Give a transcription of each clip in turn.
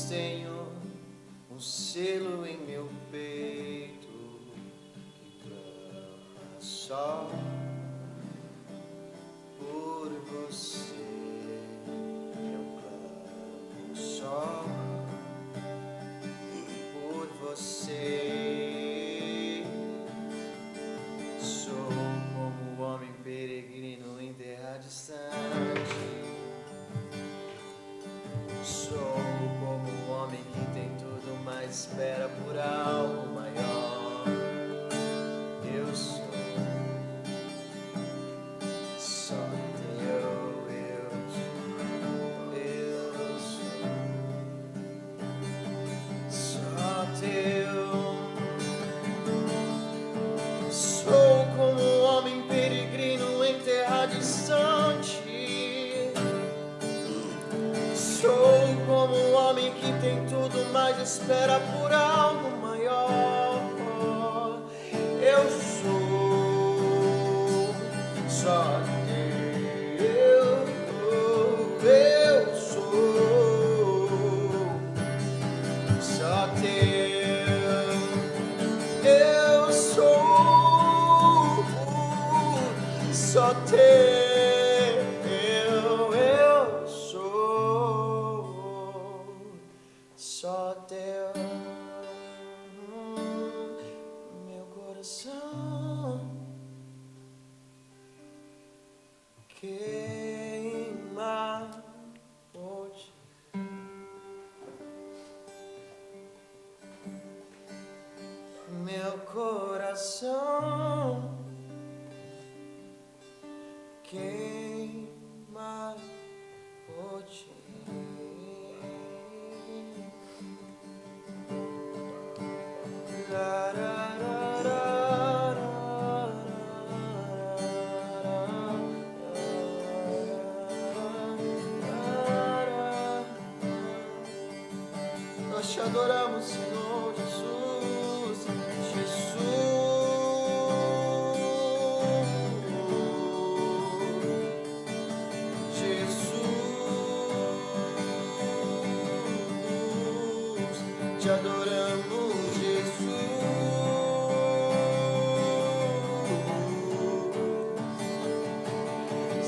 tenho um selo em meu peito que clama só por você. Eu clamo só por você. Sou como um homem peregrino em terra distante. Sou como um homem que tem tudo, mas espera por algo maior. Eu sou só teu, eu sou só teu. Sou como um homem peregrino em terra distante. Sou como um homem que tem tudo, mas espera por algo maior. Eu sou só teu. Eu sou só teu. Eu sou só teu. Só teu. Meu coração queima por ti. Meu coração queima por ti. Nós te adoramos, Senhor Jesus, Jesus, te adoramos, Jesus,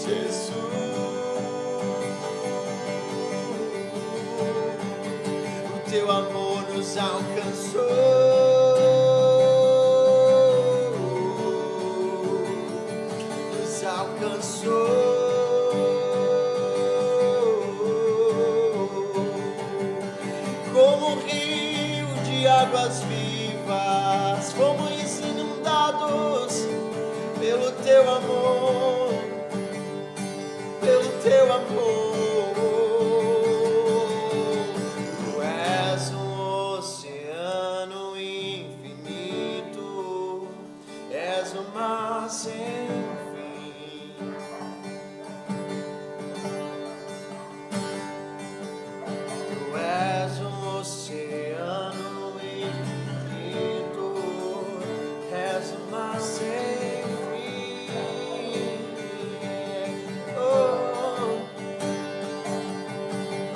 Jesus. Teu amor nos alcançou, nos alcançou. Como um rio de águas vivas, fomos inundados pelo teu amor, pelo teu amor. Sem fim, tu és oceano infinito, és o mar sem fim. Oh,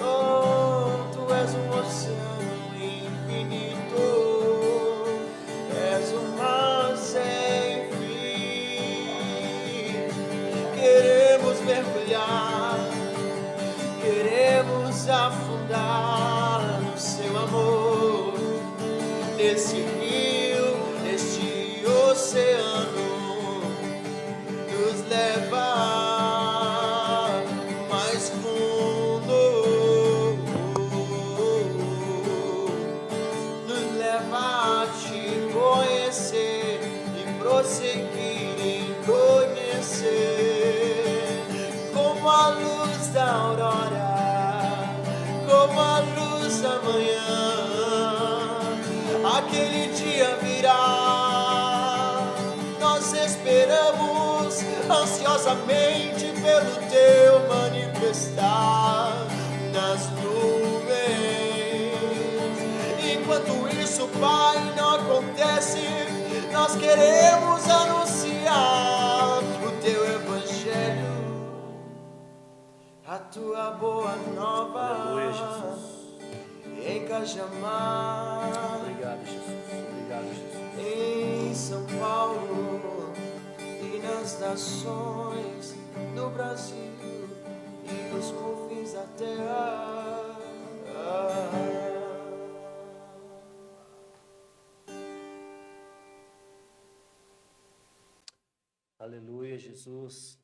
oh, tu és oceano infinito, és o mar sem queremos mergulhar, queremos afundar no seu amor, nesse rio, neste oceano, nos leva mais fundo, nos leva a te conhecer e prosseguir em conhecer. Como a luz da aurora, como a luz da manhã, aquele dia virá. Nós esperamos ansiosamente pelo teu manifestar nas nuvens. Enquanto isso, Pai, não acontece, nós queremos anunciar o teu evangelho, a tua boa nova. Aleluia, Jesus. Em nunca jamais. Obrigado, Jesus. Obrigado, Jesus. Em São Paulo e nas nações do Brasil e dos confins da terra. Aleluia, Jesus.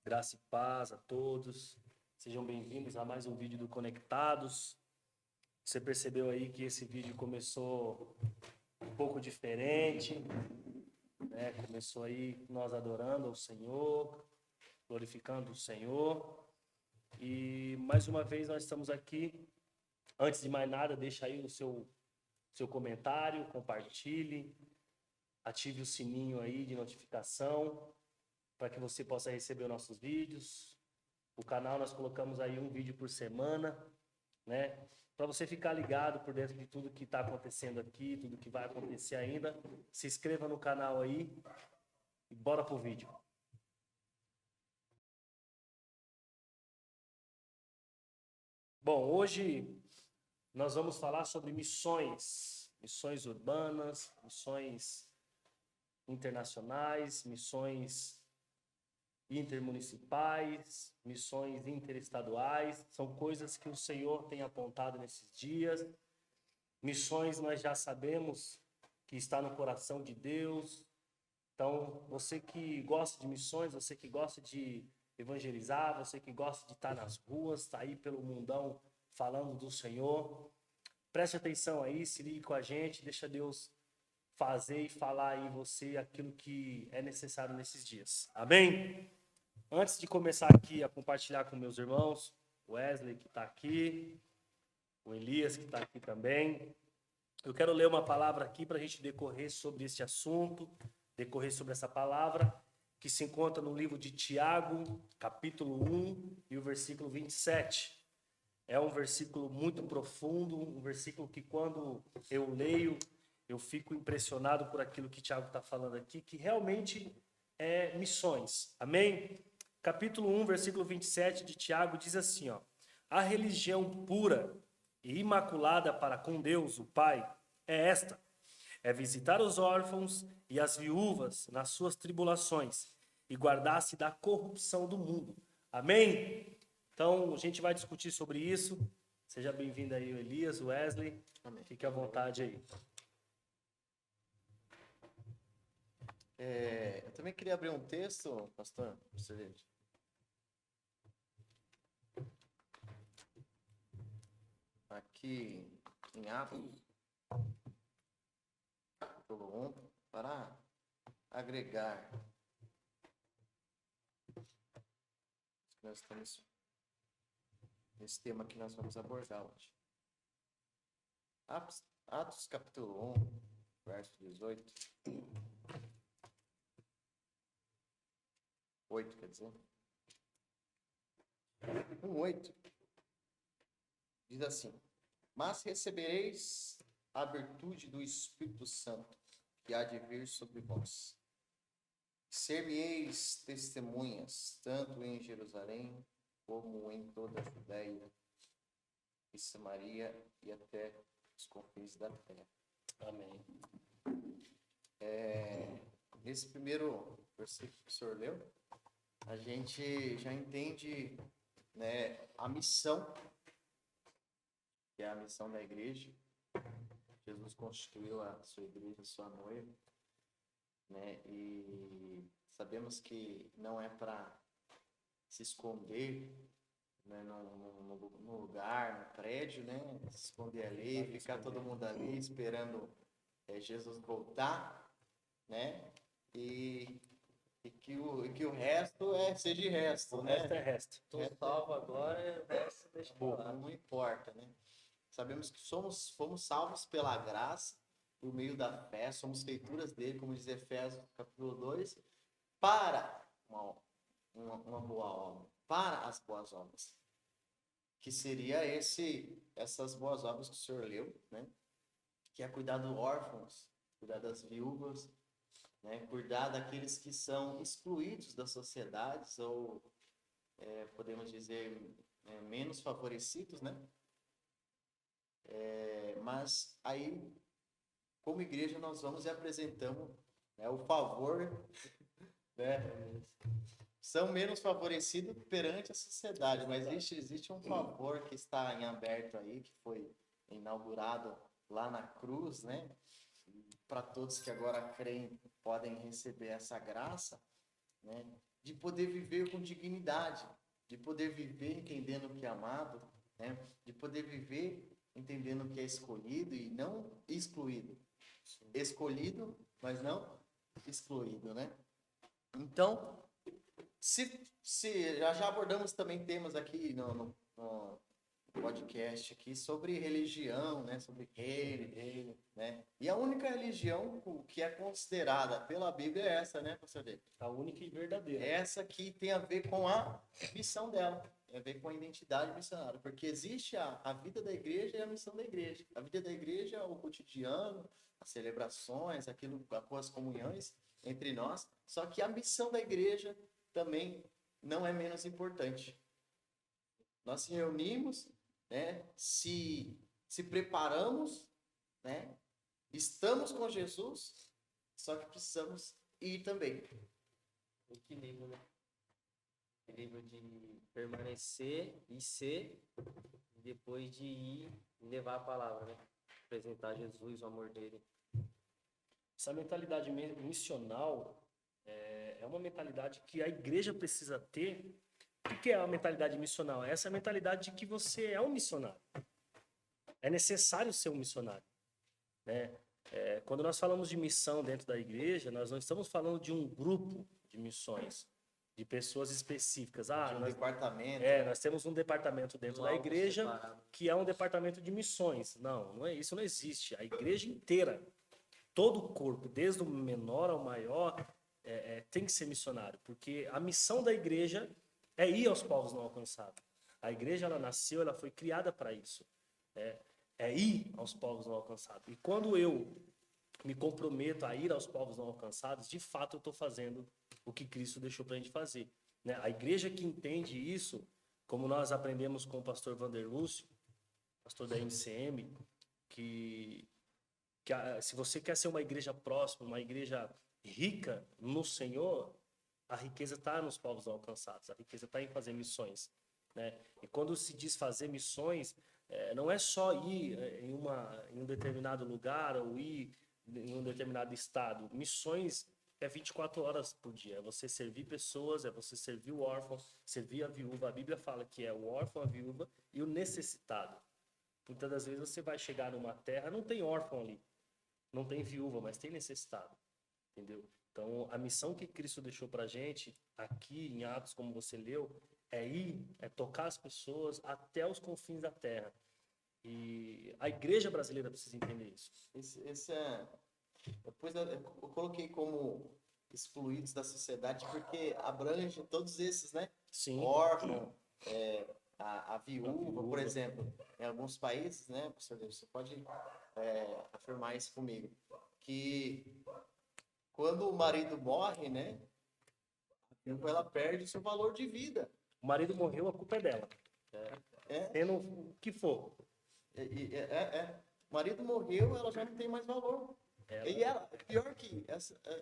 Graça e paz a todos. Sejam bem-vindos a mais um vídeo do Conectados. Você percebeu aí que esse vídeo começou um pouco diferente, né? Começou aí nós adorando ao Senhor, glorificando o Senhor. E mais uma vez nós estamos aqui. Antes de mais nada, deixa aí o seu comentário, compartilhe, ative o sininho aí de notificação para que você possa receber os nossos vídeos. O canal nós colocamos aí um vídeo por semana, né? Para você ficar ligado por dentro de tudo que está acontecendo aqui, tudo que vai acontecer ainda. Se inscreva no canal aí e bora pro vídeo. Bom, hoje nós vamos falar sobre missões urbanas, missões internacionais, missões intermunicipais, missões interestaduais. São coisas que o Senhor tem apontado nesses dias. Missões nós já sabemos que está no coração de Deus. Então, você que gosta de missões, você que gosta de evangelizar, você que gosta de estar nas ruas, está aí pelo mundão falando do Senhor, preste atenção aí, se ligue com a gente, deixa Deus fazer e falar aí em você aquilo que é necessário nesses dias. Amém? Antes de começar aqui a compartilhar com meus irmãos, o Wesley que está aqui, o Elias que está aqui também, eu quero ler uma palavra aqui para a gente decorrer sobre este assunto, decorrer sobre essa palavra, que se encontra no livro de Tiago, capítulo 1 e o versículo 27. É um versículo muito profundo, um versículo que quando eu leio, eu fico impressionado por aquilo que Tiago está falando aqui, que realmente é missões. Amém? Capítulo 1, versículo 27 de Tiago diz assim, ó: a religião pura e imaculada para com Deus, o Pai, é esta: é visitar os órfãos e as viúvas nas suas tribulações e guardar-se da corrupção do mundo. Amém? Então, a gente vai discutir sobre isso. Seja bem-vindo aí, o Elias, o Wesley. Amém. Fique à vontade aí. Eu também queria abrir um texto, pastor, para você ler. Aqui em Atos, capítulo 1, para agregar. Nós estamos nesse tema que nós vamos abordar hoje. Atos capítulo 1, verso 18. 8, quer dizer. 1:8 diz assim: mas recebereis a virtude do Espírito Santo, que há de vir sobre vós. Ser-me-eis testemunhas, tanto em Jerusalém, como em toda a Judéia e Samaria e até os confins da terra. Amém. Nesse primeiro versículo que o senhor leu, a gente já entende, né, a missão, que é a missão da igreja. Jesus constituiu a sua igreja, a sua noiva, né, e sabemos que não é para se esconder, né, no lugar, no prédio, né, se esconder ali, ficar todo mundo ali esperando Jesus voltar, né, e que o resto seja de resto, O né? resto é resto. Estou salvo agora, o resto deixa pra lá. Não importa, né? Sabemos que fomos salvos pela graça, por meio da fé, somos feituras dele, como diz Efésios capítulo 2, para uma boa obra, para as boas obras. Que seria essas boas obras que o senhor leu, né? Que é cuidar dos órfãos, cuidar das viúvas, né? Cuidar daqueles que são excluídos das sociedades ou, podemos dizer, menos favorecidos, né? Mas aí, como igreja, nós vamos e apresentamos, né, o favor, né? São menos favorecidos perante a sociedade, mas existe um favor que está em aberto aí, que foi inaugurado lá na cruz, né? Para todos que agora creem, podem receber essa graça, né? De poder viver com dignidade, de poder viver entendendo que é amado, né? De poder viver entendendo que é escolhido e não excluído. Escolhido, mas não excluído, né? Então, se já abordamos também temas aqui no podcast aqui sobre religião, né? Sobre reino, né? E a única religião que é considerada pela Bíblia é essa, né, pastor David? A única e verdadeira. Essa que tem a ver com a missão dela, tem a ver com a identidade missionária, porque existe a vida da igreja e a missão da igreja. A vida da igreja é o cotidiano, as celebrações, as comunhões entre nós, só que a missão da igreja também não é menos importante. Nós se reunimos, né? Se preparamos, né? Estamos com Jesus, só que precisamos ir também. Equilíbrio, né? Equilíbrio de permanecer e ser, e depois de ir e levar a palavra, né? Apresentar Jesus, o amor dele. Essa mentalidade missional é uma mentalidade que a igreja precisa ter. O que é a mentalidade missional? Essa é a mentalidade de que você é um missionário. É necessário ser um missionário, né? Quando nós falamos de missão dentro da igreja, nós não estamos falando de um grupo de missões, de pessoas específicas. Departamento. Nós temos um departamento dentro da igreja que é um departamento de missões. Não é isso, não existe. A igreja inteira, todo o corpo, desde o menor ao maior, tem que ser missionário, porque a missão da igreja é ir aos povos não alcançados. A igreja, ela nasceu, ela foi criada para isso. É ir aos povos não alcançados. E quando eu me comprometo a ir aos povos não alcançados, de fato eu estou fazendo o que Cristo deixou para a gente fazer, né? A igreja que entende isso, como nós aprendemos com o pastor Vander Lúcio, pastor da MCM, que se você quer ser uma igreja próxima, uma igreja rica no Senhor, a riqueza está nos povos não alcançados, a riqueza está em fazer missões, né? E quando se diz fazer missões, não é só ir em um determinado lugar ou ir em um determinado estado. Missões é 24 horas por dia. É você servir pessoas, é você servir o órfão, servir a viúva. A Bíblia fala que é o órfão, a viúva e o necessitado. Muitas das vezes você vai chegar numa terra, não tem órfão ali, não tem viúva, mas tem necessitado, entendeu? Então, a missão que Cristo deixou pra gente, aqui em Atos, como você leu, é tocar as pessoas até os confins da terra. E a igreja brasileira precisa entender isso. Depois eu coloquei como excluídos da sociedade, porque abrange todos esses, né? Sim. Órfão, a viúva, por exemplo. Em alguns países, né, professor, você pode afirmar isso comigo, que quando o marido morre, né, ela perde seu valor de vida. O marido morreu, a culpa é dela. Sendo o que for. O marido morreu, ela já não tem mais valor. E pior que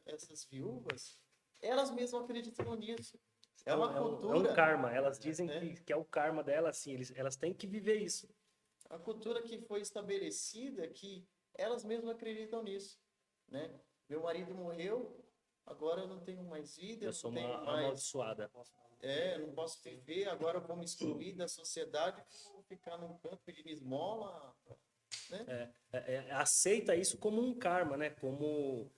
essas viúvas, elas mesmas acreditam nisso. É uma cultura. É um karma. Elas dizem que é o karma delas, assim. Elas têm que viver isso. A cultura que foi estabelecida que elas mesmas acreditam nisso, né? Meu marido morreu, agora eu não tenho mais vida, Eu sou não tenho uma mais... amaldiçoada. Não posso viver, agora eu vou me excluir da sociedade, vou ficar num canto pedindo esmola, né? Aceita isso como um karma, né? Como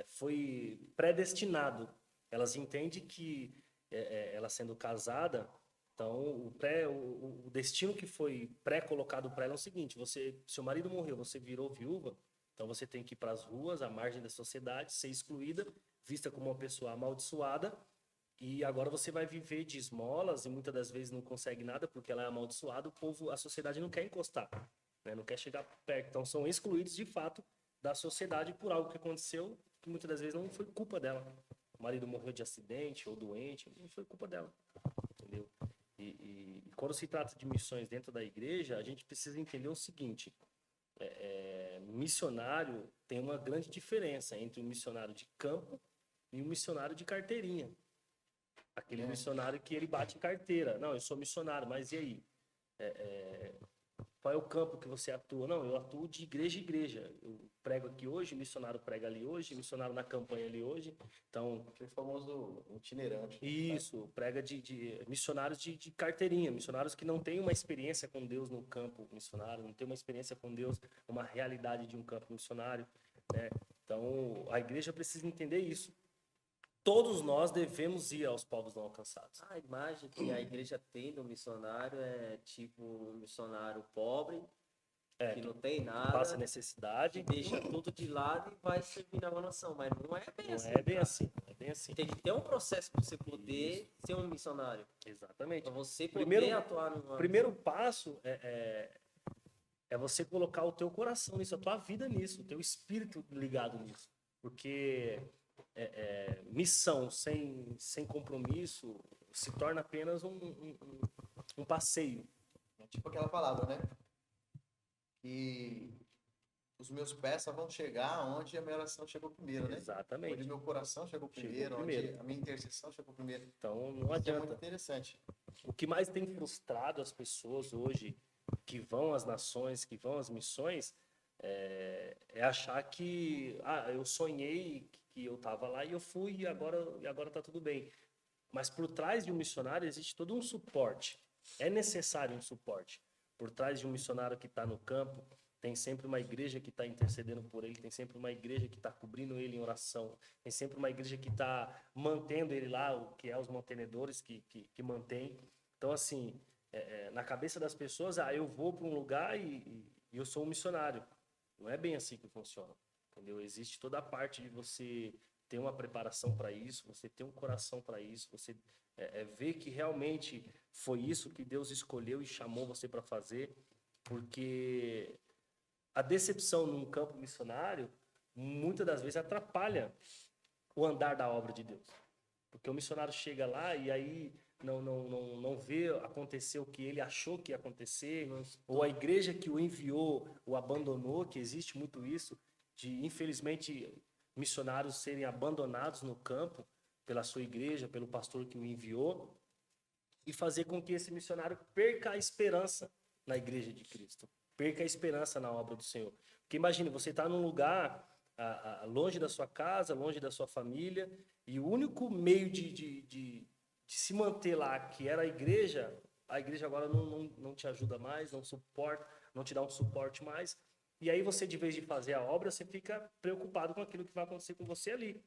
foi predestinado. Elas entendem que ela sendo casada, então o destino que foi pré-colocado para ela é o seguinte: seu marido morreu, você virou viúva, então você tem que ir para as ruas, à margem da sociedade, ser excluída, vista como uma pessoa amaldiçoada. E agora você vai viver de esmolas e muitas das vezes não consegue nada porque ela é amaldiçoada. A sociedade não quer encostar, né? Não quer chegar perto. Então são excluídos de fato da sociedade por algo que aconteceu que muitas das vezes não foi culpa dela. O marido morreu de acidente ou doente, não foi culpa dela, entendeu? E quando se trata de missões dentro da igreja, a gente precisa entender o seguinte: missionário tem uma grande diferença entre um missionário de campo e um missionário de carteirinha. Aquele missionário que ele bate em carteira. Não, eu sou missionário, mas e aí? Qual é o campo que você atua? Não, eu atuo de igreja em igreja. Eu prego aqui hoje, missionário prega ali hoje, missionário na campanha ali hoje. Então, Aquele famoso itinerante. isso, prega de missionários de carteirinha, missionários que não têm uma experiência com Deus no campo missionário, não têm uma experiência com Deus, uma realidade de um campo missionário, né? Então, a igreja precisa entender isso. Todos nós devemos ir aos povos não alcançados. A imagem que a igreja tem do missionário é tipo um missionário pobre, que não tem nada, Passa necessidade. que deixa tudo de lado e vai servir na nação. Mas não é bem Não assim. é bem cara. assim, não é bem assim. Tem que ter um processo para você poder ser um missionário. Exatamente. Para você poder Primeiro- atuar numa... O primeiro passo é você colocar o teu coração nisso, a tua vida nisso, o teu espírito ligado nisso. Porque missão sem compromisso se torna apenas um passeio. É tipo aquela palavra, né? Que os meus pés só vão chegar onde a minha oração chegou primeiro, né? Onde Exatamente. meu coração chegou primeiro, primeiro. onde a minha intercessão chegou primeiro. Então não Isso é muito adianta. interessante. O que mais tem frustrado as pessoas hoje que vão às nações, que vão às missões, é achar que eu sonhei que eu estava lá e eu fui e agora tá tudo bem. Mas por trás de um missionário existe todo um suporte. É necessário um suporte. Por trás de um missionário que está no campo, tem sempre uma igreja que está intercedendo por ele, tem sempre uma igreja que está cobrindo ele em oração, tem sempre uma igreja que está mantendo ele lá, o que é os mantenedores que mantém. Então, assim, na cabeça das pessoas, eu vou para um lugar e eu sou um missionário. Não é bem assim que funciona, entendeu? Existe toda a parte de você ter uma preparação para isso, você ter um coração para isso, você ver que realmente foi isso que Deus escolheu e chamou você para fazer, porque a decepção num campo missionário muitas das vezes atrapalha o andar da obra de Deus, porque o missionário chega lá e aí não vê acontecer o que ele achou que ia acontecer, ou a igreja que o enviou o abandonou, que existe muito isso, de infelizmente missionários serem abandonados no campo pela sua igreja, pelo pastor que o enviou, e fazer com que esse missionário perca a esperança na igreja de Cristo, perca a esperança na obra do Senhor. Porque imagine, você está num lugar longe da sua casa, longe da sua família, e o único meio de se manter lá, que era a igreja agora não te ajuda mais, não te dá um suporte mais. E aí você, de vez de fazer a obra, você fica preocupado com aquilo que vai acontecer com você ali,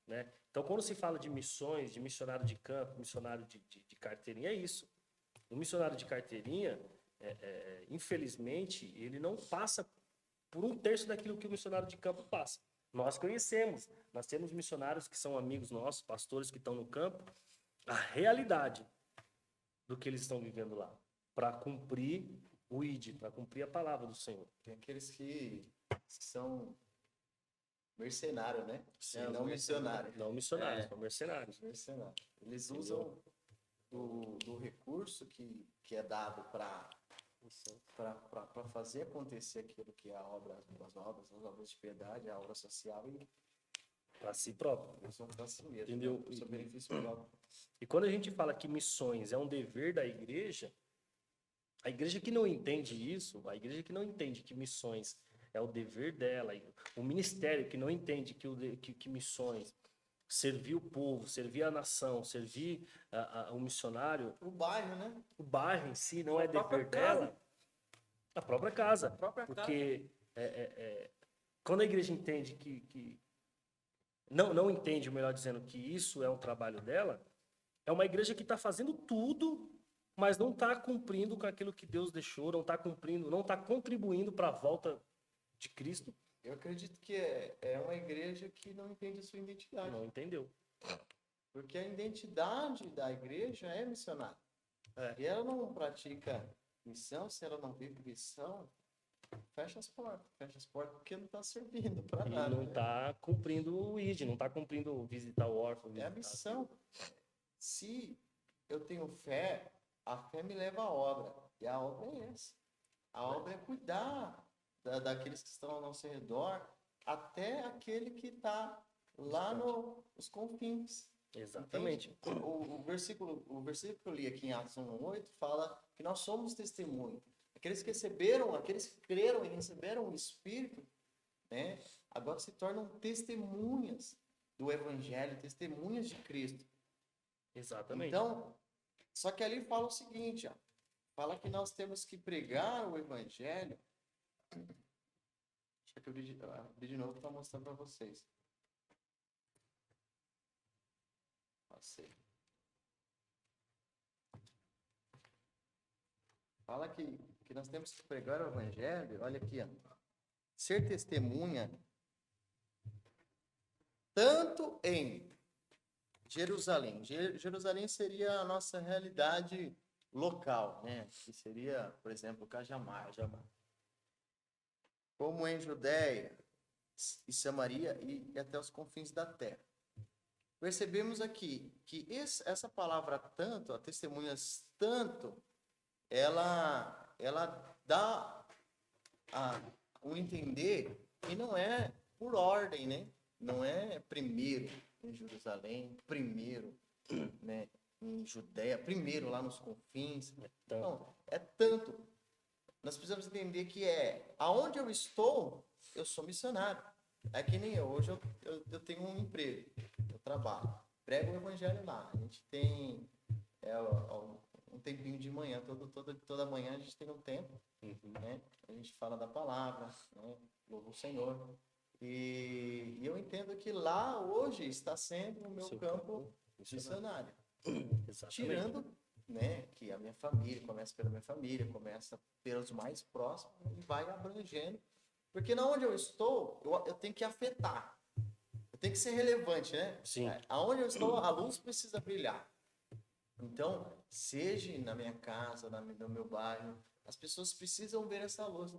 né? Então, quando se fala de missões, de missionário de campo, missionário de carteirinha, é isso. O missionário de carteirinha, infelizmente, ele não passa por 1/3 daquilo que o missionário de campo passa. Nós conhecemos, nós temos missionários que são amigos nossos, pastores que estão no campo, a realidade do que eles estão vivendo lá, para cumprir o ID, para cumprir a palavra do Senhor. Tem aqueles que são mercenários, né? Sim, Não missionários. Não missionários, são mercenários. Mercenários. Eles usam do recurso que é dado para fazer acontecer aquilo que é a obra, as obras de piedade, a obra social, e Para si próprio. usam para si mesmo, Entendeu? né? Pro seu benefício próprio. E quando a gente fala que missões é um dever da igreja, a igreja que não entende isso, a igreja que não entende que missões é o dever dela, o ministério que não entende que missões, servir o povo, servir a nação, servir o missionário, O bairro, né? o bairro em si não A é própria dever casa. dela, a própria casa. A própria Porque quando a igreja entende que não entende, melhor dizendo, que isso é um trabalho dela, é uma igreja que está fazendo tudo, mas não está cumprindo com aquilo que Deus deixou, não está cumprindo, não está contribuindo para a volta de Cristo. Eu acredito que é uma igreja que não entende a sua identidade. Não entendeu. Porque a identidade da igreja é missionária. E ela não pratica missão, se ela não vive missão, fecha as portas porque não está servindo para E nada. não né? está cumprindo o ID, não está cumprindo visitar o órfão. É a missão. Se eu tenho fé, a fé me leva à obra. E a obra é essa. A obra é cuidar daqueles que estão ao nosso redor, até aquele que está lá nos confins. Exatamente. Entende? O versículo que eu li aqui em Atos 1:8 fala que nós somos testemunhos. Aqueles que creram e receberam o Espírito, né, agora se tornam testemunhas do Evangelho, testemunhas de Cristo. Exatamente. Então, só que ali fala o seguinte, ó, fala que nós temos que pregar o Evangelho. Deixa eu abrir de novo para mostrar para vocês. Passei. Fala que nós temos que pregar o Evangelho, olha aqui, ó, ser testemunha tanto em Jerusalém. Jerusalém seria a nossa realidade local, né? Que seria, por exemplo, Cajamar. Como em Judéia e Samaria e até os confins da terra. Percebemos aqui que essa palavra tanto, a testemunhas tanto, ela dá um entender que não é por ordem, né? Não é primeiro em Jerusalém, primeiro, né, em Judéia, primeiro lá nos confins. Não, é tanto. Nós precisamos entender que aonde eu estou, eu sou missionário. É que nem eu. Hoje eu tenho um emprego, eu trabalho, prego o evangelho lá. A gente tem um tempinho de manhã, toda manhã a gente tem um tempo, né? A gente fala da palavra, né? Louva o Senhor. E eu entendo que lá hoje está sendo o meu campo missionário. Exatamente. Tirando, né, que a minha família, começa pela minha família, começa pelos mais próximos e vai abrangendo. Porque na onde eu estou, eu tenho que afetar. Eu tenho que ser relevante, né? Sim. Aonde eu estou, a luz precisa brilhar. Então, seja na minha casa, no meu bairro, as pessoas precisam ver essa luz.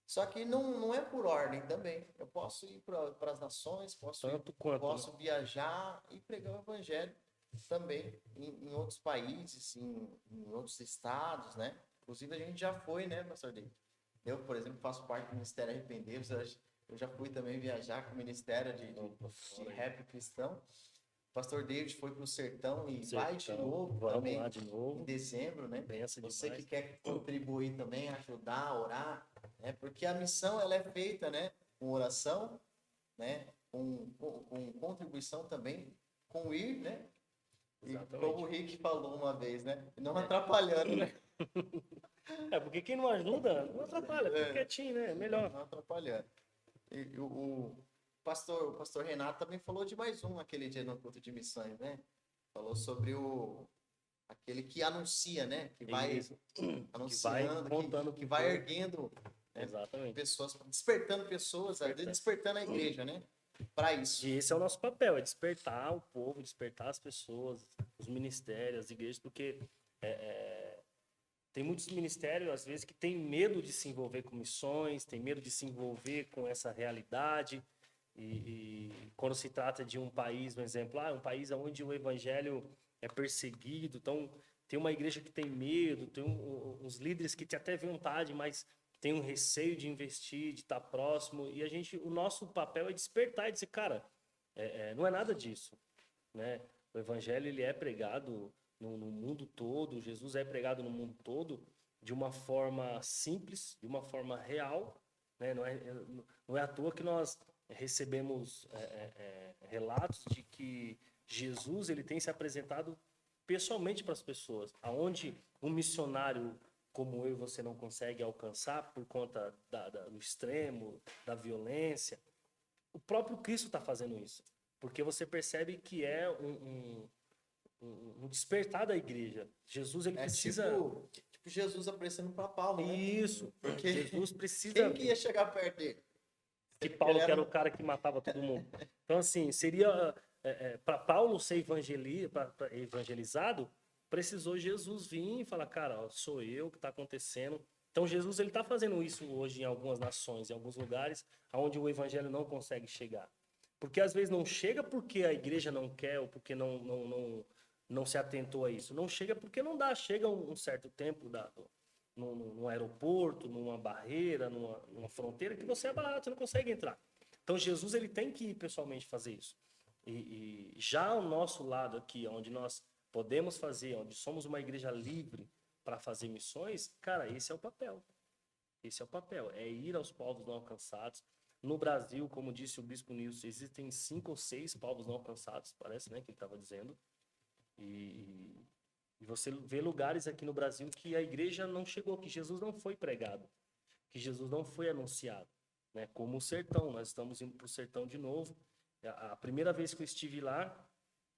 Só que não é por ordem também. Eu posso ir para as nações, posso viajar e pregar o evangelho também em outros países, em outros estados, né? Inclusive a gente já foi, né, pastor David? Eu, por exemplo, faço parte do Ministério Arrepender-vos. Eu já fui também viajar com o Ministério de Rap Cristão. O pastor David foi para o Sertão e vai de novo também, lá de novo. em dezembro, né? Você que quer contribuir também, ajudar, orar, né? Porque a missão ela é feita, né, com oração, né, com contribuição também, com ir, né? E como o Rick falou uma vez, né? Não atrapalhando, né? Porque quem não ajuda, não atrapalha, fica quietinho, né? Melhor. Não atrapalhando. E o pastor Renato também falou de mais aquele dia no culto de missões, né? Falou sobre aquele que anuncia, né? Que vai anunciando, que vai erguendo, né? Exatamente. Pessoas, despertando pessoas, despertando a igreja, né? Para isso. E esse é o nosso papel, é despertar o povo, despertar as pessoas, os ministérios, as igrejas, porque tem muitos ministérios, às vezes, que têm medo de se envolver com missões, tem medo de se envolver com essa realidade. E quando se trata de um país, um exemplo, um país onde o evangelho é perseguido, então tem uma igreja que tem medo, tem uns líderes que têm até vontade, mas tem um receio de investir, de estar próximo, e o nosso papel é despertar e dizer, cara, não é nada disso, né? O evangelho ele é pregado no mundo todo, Jesus é pregado no mundo todo de uma forma simples, de uma forma real, né? Não é à toa que nós recebemos relatos de que Jesus ele tem se apresentado pessoalmente para as pessoas, aonde um missionário como eu e você não consegue alcançar por conta do extremo, da violência, o próprio Cristo está fazendo isso, porque você percebe que é um despertar da igreja. Jesus ele precisa tipo Jesus aparecendo para Paulo, né? Isso, porque Jesus precisa. Quem que ia chegar perto dele? Que Paulo que era o cara que matava todo mundo. Então assim, seria para Paulo ser evangelizado, precisou Jesus vir e falar, cara, ó, sou eu, o que está acontecendo. Então Jesus ele está fazendo isso hoje em algumas nações, em alguns lugares, onde o evangelho não consegue chegar. Porque às vezes não chega porque a igreja não quer ou porque não se atentou a isso. Não chega porque não dá. Chega um certo tempo num aeroporto, numa barreira, numa fronteira, que você é barato, você não consegue entrar. Então Jesus ele tem que ir pessoalmente fazer isso. E já ao nosso lado aqui, onde nós podemos fazer, onde somos uma igreja livre para fazer missões, cara, esse é o papel. Esse é o papel, é ir aos povos não alcançados. No Brasil, como disse o Bispo Nilson, existem 5 ou 6 povos não alcançados, parece, né, que ele estava dizendo. E você vê lugares aqui no Brasil que a igreja não chegou, que Jesus não foi pregado, que Jesus não foi anunciado, né? Como o sertão, nós estamos indo para o sertão de novo. A primeira vez que eu estive lá,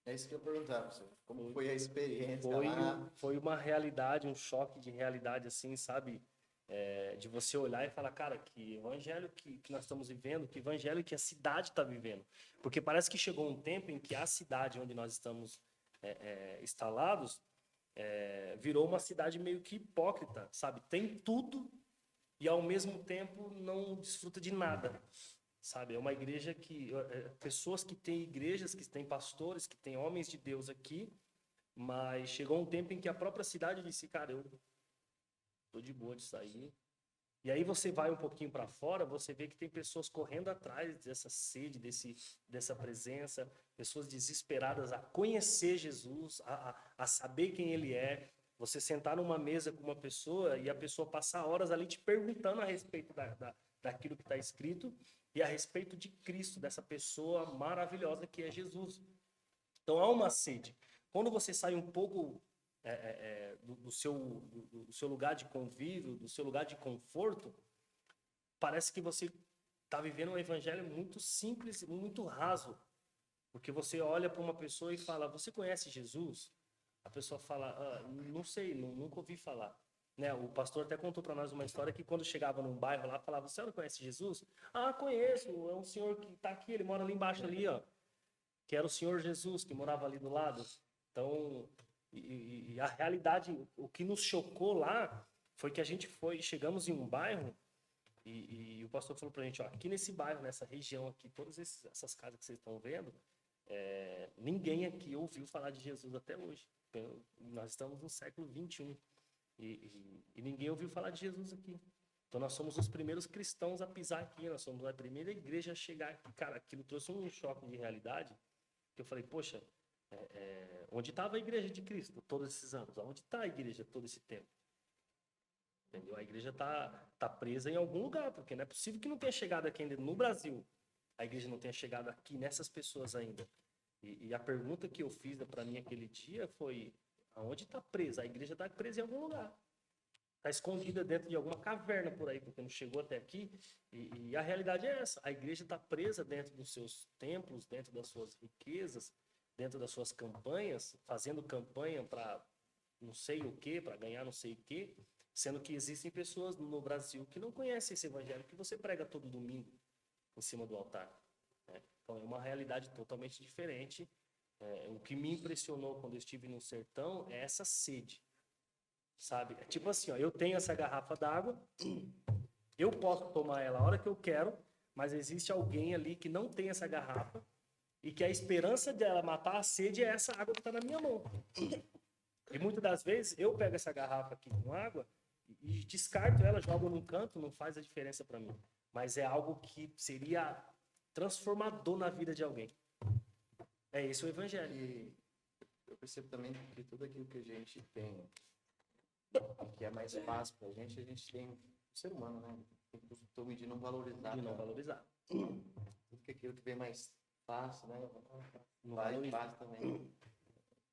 É isso que eu perguntava pra você. Como foi a experiência lá? foi uma realidade, um choque de realidade, assim, sabe? De você olhar e falar, cara, que evangelho que nós estamos vivendo, que evangelho que a cidade está vivendo. Porque parece que chegou um tempo em que a cidade onde nós estamos instalados virou uma cidade meio que hipócrita, sabe? Tem tudo e ao mesmo tempo não desfruta de nada, sabe? É uma igreja que pessoas que têm igrejas, que têm pastores, que têm homens de Deus aqui, mas chegou um tempo em que a própria cidade disse, cara, eu tô de boa de sair. E aí você vai um pouquinho para fora, você vê que tem pessoas correndo atrás dessa sede, dessa presença, pessoas desesperadas a conhecer Jesus, a saber quem ele é. Você sentar numa mesa com uma pessoa e a pessoa passar horas ali te perguntando a respeito daquilo que está escrito e a respeito de Cristo, dessa pessoa maravilhosa que é Jesus. Então há uma sede. Quando você sai um pouco do seu lugar de convívio, do seu lugar de conforto, parece que você está vivendo um evangelho muito simples, muito raso. Porque você olha para uma pessoa e fala, você conhece Jesus? A pessoa fala, não sei, nunca ouvi falar. Né? O pastor até contou para nós uma história que quando chegava num bairro lá, falava, você não conhece Jesus? Ah, conheço, é um senhor que está aqui, ele mora ali embaixo ali, ó. Que era o Senhor Jesus, que morava ali do lado. Então, e a realidade, o que nos chocou lá foi que a gente chegamos em um bairro e o pastor falou pra gente, ó, aqui nesse bairro, nessa região aqui, todas essas casas que vocês estão vendo, ninguém aqui ouviu falar de Jesus até hoje. Nós estamos no século 21 e ninguém ouviu falar de Jesus aqui. Então nós somos os primeiros cristãos a pisar aqui, nós somos a primeira igreja a chegar aqui. Cara, aquilo trouxe um choque de realidade, que eu falei, poxa, onde estava a igreja de Cristo todos esses anos? Onde está a igreja todo esse tempo? Entendeu? A igreja tá presa em algum lugar, porque não é possível que não tenha chegado aqui ainda no Brasil. A igreja não tenha chegado aqui nessas pessoas ainda. E a pergunta que eu fiz para mim aquele dia foi, aonde está presa? A igreja está presa em algum lugar. Está escondida dentro de alguma caverna por aí, porque não chegou até aqui. E a realidade é essa. A igreja está presa dentro dos seus templos, dentro das suas riquezas, dentro das suas campanhas, fazendo campanha para não sei o quê, para ganhar não sei o quê, sendo que existem pessoas no Brasil que não conhecem esse evangelho que você prega todo domingo em cima do altar. Né? Então é uma realidade totalmente diferente. O que me impressionou quando eu estive no sertão é essa sede. Sabe? É tipo assim, ó, eu tenho essa garrafa d'água, eu posso tomar ela a hora que eu quero, mas existe alguém ali que não tem essa garrafa e que a esperança dela matar a sede é essa água que está na minha mão. E muitas das vezes eu pego essa garrafa aqui com água e descarto ela, jogo num canto, não faz a diferença para mim. Mas é algo que seria transformador na vida de alguém. É esse o evangelho. E eu percebo também que tudo aquilo que a gente tem, que é mais fácil pra gente, a gente tem o ser humano, né? Tem costume de não valorizar. De não valorizar. Tudo que aquilo que vem mais fácil, né? Não Vai valoriza. fácil também.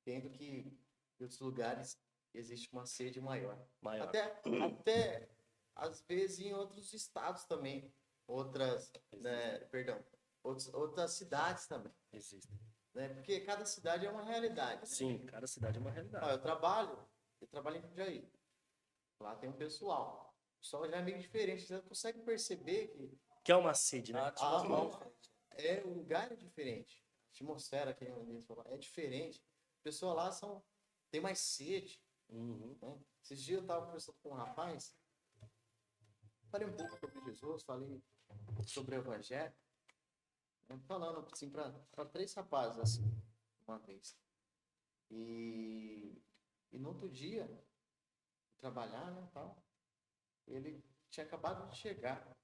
Tendo que em outros lugares existe uma sede maior. Maior. Até às vezes em outros estados também. Outras, né, perdão, outras cidades também. Existem. Né? Porque cada cidade é uma realidade. Né? Sim, cada cidade é uma realidade. Ó, eu trabalho em Jundiaí. Lá tem um pessoal. O pessoal já é meio diferente. Você consegue perceber Que é uma sede, né? o lugar é diferente. A atmosfera que é diferente. O pessoal lá tem mais sede. Uhum. Né? Esses dias eu estava conversando com um rapaz. Falei um pouco sobre Jesus, falei sobre o Evangelho. Né? Falando assim para 3 rapazes assim, uma vez. E no outro dia, trabalhar, né, tal. Ele tinha acabado de chegar.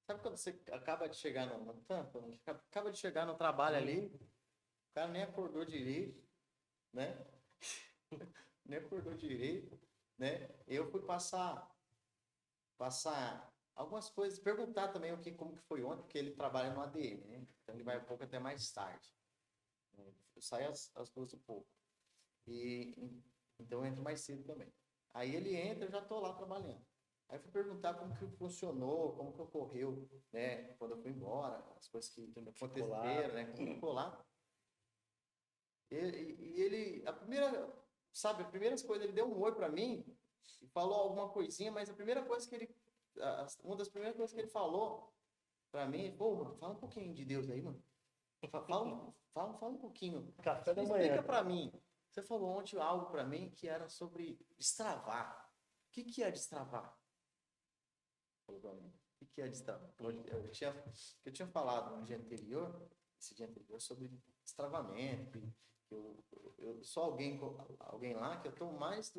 Sabe quando você acaba de chegar no campo? Acaba de chegar no trabalho ali, o cara nem acordou direito, né? Nem acordou direito, né? Eu fui passar algumas coisas, perguntar também como que foi ontem, porque ele trabalha no ADM, né? Então ele vai um pouco até mais tarde. Eu saio às 2 e pouco. Então eu entro mais cedo também. Aí ele entra, eu já estou lá trabalhando. Aí eu fui perguntar como que funcionou, como que ocorreu, né? Quando eu fui embora, as coisas que aconteceram, né? Como ficou lá. E ele, a primeira coisa, ele deu um oi para mim e falou alguma coisinha, mas a primeira coisa que ele, uma das primeiras coisas que ele falou para mim, pô, mano, fala um pouquinho de Deus aí, mano. Fala um pouquinho. Café da Explica manhã. para mim. Você falou ontem algo para mim que era sobre destravar. O que é destravar? Falou para mim. O que é destravar? Eu tinha falado no dia anterior, esse dia anterior, sobre destravamento. Eu sou alguém lá que eu estou mais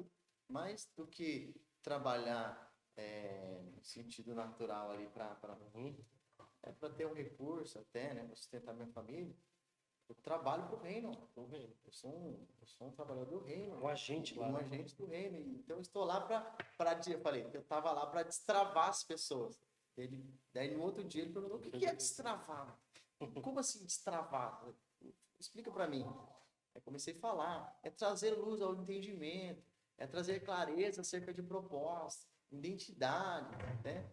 do que trabalhar no sentido natural ali para ter um recurso até, né, para sustentar minha família. Eu trabalho para o reino. Eu sou um trabalhador do reino. Um agente lá. Um agente do reino. Então, eu estou lá eu falei, eu estava lá para destravar as pessoas. Daí, no outro dia, ele perguntou, o que é destravar? Como assim destravar? Explica para mim. Aí comecei a falar. É trazer luz ao entendimento. É trazer clareza acerca de proposta, identidade, né?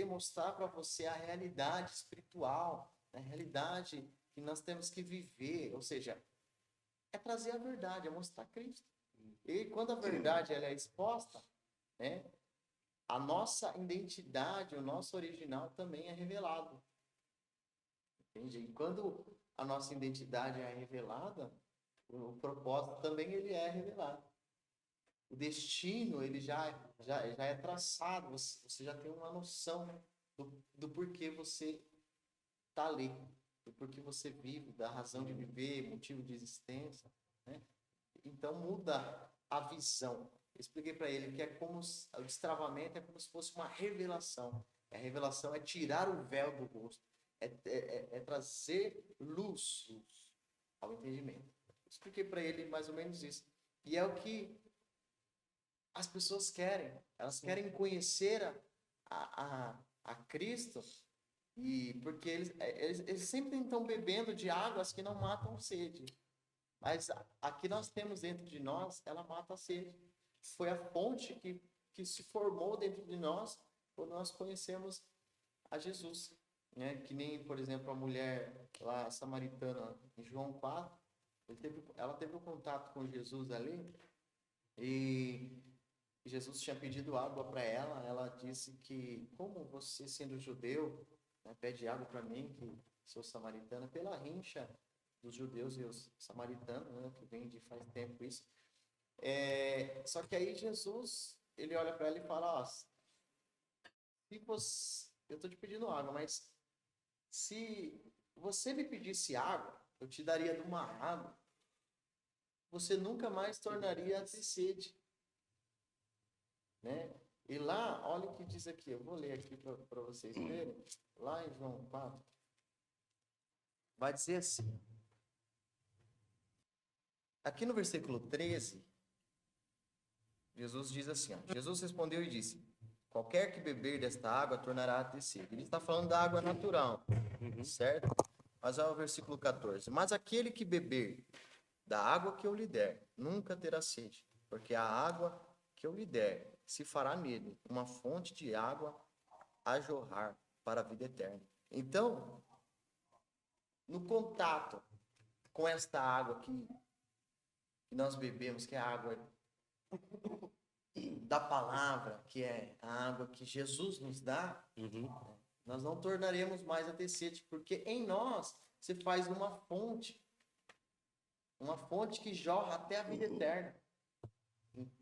Mostrar para você a realidade espiritual, a realidade que nós temos que viver, ou seja, é trazer a verdade, é mostrar Cristo. E quando a verdade ela é exposta, né, a nossa identidade, o nosso original também é revelado. Entende? E quando a nossa identidade é revelada, o propósito também ele é revelado. O destino ele já é traçado, você já tem uma noção do porquê você está ali. Do porquê você vive, da razão de viver, motivo de existência, né? Então muda a visão. Eu expliquei para ele que o destravamento é como se fosse uma revelação. A revelação é tirar o véu do rosto, é trazer luz ao entendimento. Eu expliquei para ele mais ou menos isso. E é o que as pessoas querem. Elas querem conhecer a Cristo. E porque eles sempre estão bebendo de águas que não matam sede. Mas a que nós temos dentro de nós, ela mata a sede. Foi a fonte que se formou dentro de nós quando nós conhecemos a Jesus. Né? Que nem, por exemplo, a mulher lá samaritana em João 4, ela teve um contato com Jesus ali e Jesus tinha pedido água para ela. Ela disse que, como você sendo judeu, pede água para mim, que sou samaritana, pela rincha dos judeus e os samaritanos, né, que vem de faz tempo isso. Só que aí Jesus, ele olha para ela e fala, eu estou te pedindo água, mas se você me pedisse água, eu te daria de uma água, você nunca mais tornaria a ter sede. Né? E lá, olha o que diz aqui, eu vou ler aqui para vocês verem, lá em João 4, vai dizer assim, aqui no versículo 13, Jesus diz assim, Jesus respondeu e disse, qualquer que beber desta água tornará a ter sede. Ele está falando da água natural, certo? Mas olha o versículo 14, mas aquele que beber da água que eu lhe der, nunca terá sede, porque a água que eu lhe der se fará nele uma fonte de água a jorrar para a vida eterna. Então, no contato com esta água que nós bebemos, que é a água da palavra, que é a água que Jesus nos dá, nós não tornaremos mais a ter sede, porque em nós se faz uma fonte que jorra até a vida eterna.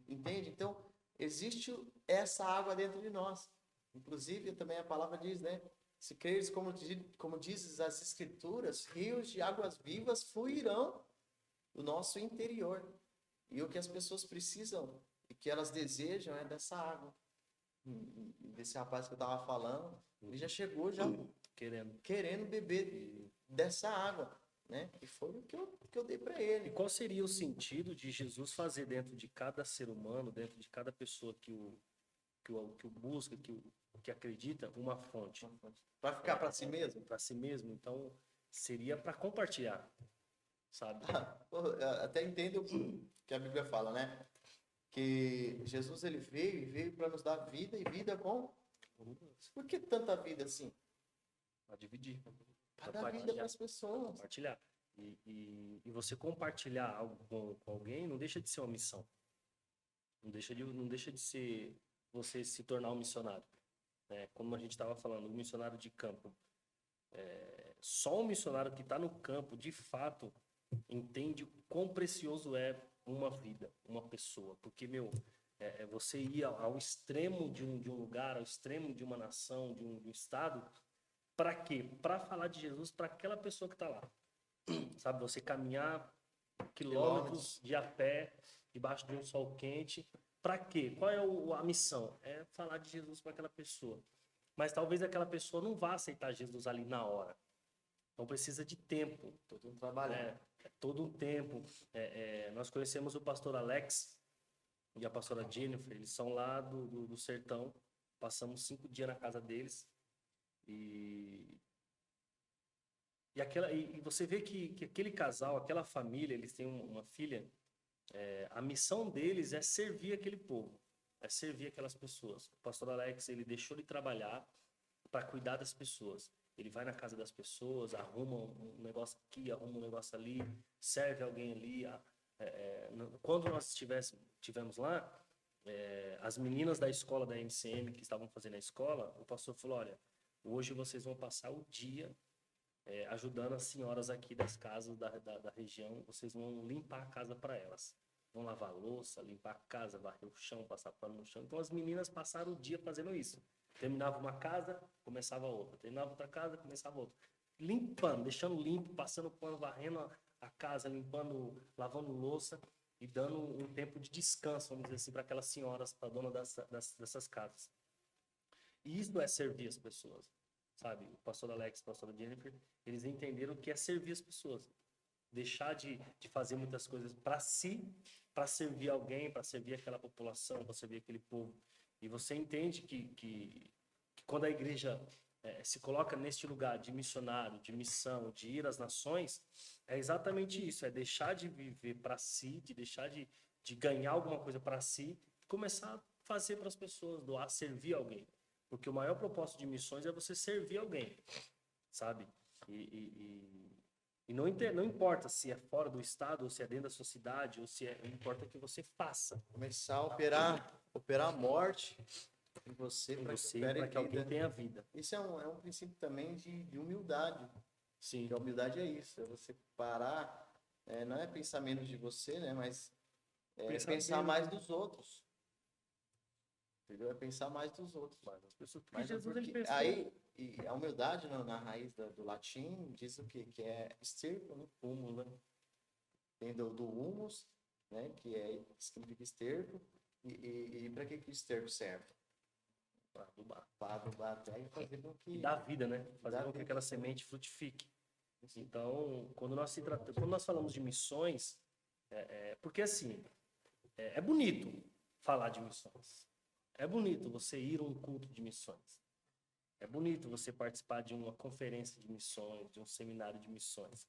Entende? Então, existe essa água dentro de nós. Inclusive, também a palavra diz, né? Se creres, como dizes as Escrituras, rios de águas vivas fluirão do nosso interior. E o que as pessoas precisam e que elas desejam é dessa água. desse rapaz que eu tava falando, ele já chegou já querendo beber dessa água, né? E foi o que eu dei para E ele. qual seria o sentido de Jesus fazer dentro de cada ser humano, dentro de cada pessoa que o busca, que acredita, uma fonte? Para ficar para si mesmo? Para si mesmo. Então, seria para compartilhar, sabe? Pô, eu até entendo o que a Bíblia fala, né? Que Jesus ele veio para nos dar vida e vida com. Por que tanta vida assim? Para dividir. Para dar vida para as pessoas. Compartilhar. E você compartilhar algo com alguém não deixa de ser uma missão. Não deixa de ser você se tornar um missionário. Né? Como a gente estava falando, um missionário de campo. Só um missionário que está no campo, de fato, entende o quão precioso é uma vida, uma pessoa. Porque, você ir ao extremo de um lugar, ao extremo de uma nação, de um estado, para quê? Para falar de Jesus para aquela pessoa que está lá. Sabe, você caminhar quilômetros de a pé, debaixo de um sol quente. Para quê? Qual é a missão? É falar de Jesus para aquela pessoa. Mas talvez aquela pessoa não vá aceitar Jesus ali na hora. Então precisa de tempo. Todo um trabalho. É todo um tempo. Nós conhecemos o pastor Alex e a pastora Jennifer. Eles são lá do sertão. Passamos 5 dias na casa deles. E você vê que aquele casal, aquela família, eles têm uma filha. A missão deles é servir aquele povo. É servir aquelas pessoas. O pastor Alex, ele deixou de trabalhar para cuidar das pessoas. Ele vai na casa das pessoas, arruma um negócio aqui, arruma um negócio ali, serve alguém ali. Quando nós tivemos lá, as meninas da escola da MCM que estavam fazendo a escola, o pastor falou, olha, hoje vocês vão passar o dia ajudando as senhoras aqui das casas da região, vocês vão limpar a casa para elas. Vão lavar a louça, limpar a casa, varrer o chão, passar pano no chão. Então as meninas passaram o dia fazendo isso. Terminava uma casa, começava outra. Terminava outra casa, começava outra. Limpando, deixando limpo, passando pano, varrendo a casa, limpando, lavando louça e dando um tempo de descanso, vamos dizer assim, para aquelas senhoras, para a dona dessas casas. E isso é servir as pessoas, sabe? O pastor Alex, a pastora Jennifer, eles entenderam o que é servir as pessoas. Deixar de fazer muitas coisas para si, para servir alguém, para servir aquela população, para servir aquele povo. E você entende que quando a igreja se coloca neste lugar de missionário, de missão, de ir às nações, é exatamente isso, é deixar de viver para si, de deixar de ganhar alguma coisa para si, e começar a fazer para as pessoas, doar, servir alguém. Porque o maior propósito de missões é você servir alguém, sabe? E não importa se é fora do estado, ou se é dentro da sua cidade, ou se não importa que você faça. Começar a operar a morte em você para que alguém tenha vida. Isso é um princípio também de humildade. Sim. Que a humildade é isso, é você parar, não é pensar menos de você, né? Mas pensar mais dos outros. Entendeu? É pensar mais dos outros. Mas as pessoas, Mas Jesus, porque ele pensou. aí, e a humildade na raiz do latim diz o quê? Que é esterco, né? Humus, né? Tem do humus, né? Que significa esterco. E para que o esterco serve? Para adubar. Para adubar a terra e fazer com que... E dá vida, né? Fazer com que vida. aquela semente frutifique. Então, quando nós falamos de missões, porque assim, é bonito falar de missões. É bonito você ir a um culto de missões. É bonito você participar de uma conferência de missões, de um seminário de missões.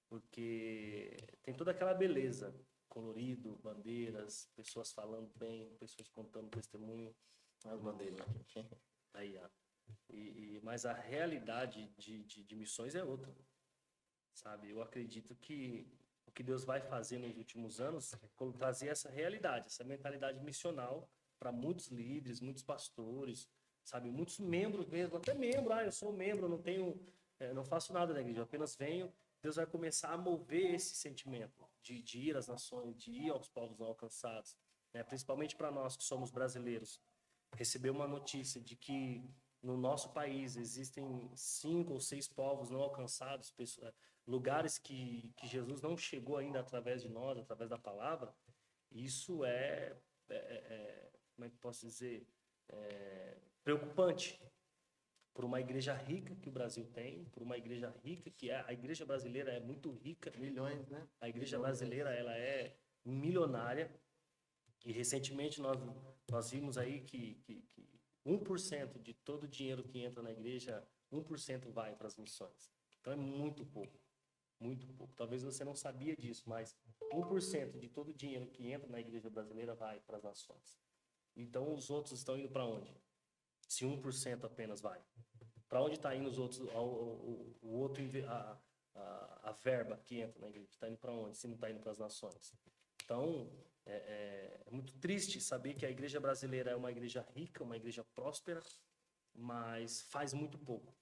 Porque tem toda aquela beleza, colorido, bandeiras, pessoas falando bem, pessoas contando testemunho. As bandeiras. Aí, ó. Mas a realidade de missões é outra. Sabe? Eu acredito que o que Deus vai fazer nos últimos anos é trazer essa realidade, essa mentalidade missional para muitos líderes, muitos pastores, sabe? Muitos membros mesmo, até membro, eu sou membro, não faço nada na igreja, eu apenas venho. Deus vai começar a mover esse sentimento de ir às nações, de ir aos povos não alcançados, né? Principalmente para nós que somos brasileiros. Receber uma notícia de que no nosso país existem 5 ou 6 povos não alcançados, lugares que Jesus não chegou ainda através de nós, através da palavra, isso como é que posso dizer? preocupante por uma igreja rica que o Brasil tem, por uma igreja rica a igreja brasileira é muito rica. Milhões, né? A igreja brasileira, ela é milionária. E recentemente nós vimos aí que 1% de todo o dinheiro que entra na igreja, 1% vai para as missões. Então é muito pouco, muito pouco. Talvez você não sabia disso, mas 1% de todo o dinheiro que entra na igreja brasileira vai para as nações. Então os outros estão indo para onde? Se 1% apenas vai. Para onde está indo os outros, a verba que entra na igreja? Está indo para onde? Se não está indo para as nações. Então, é muito triste saber que a igreja brasileira é uma igreja rica, uma igreja próspera, mas faz muito pouco.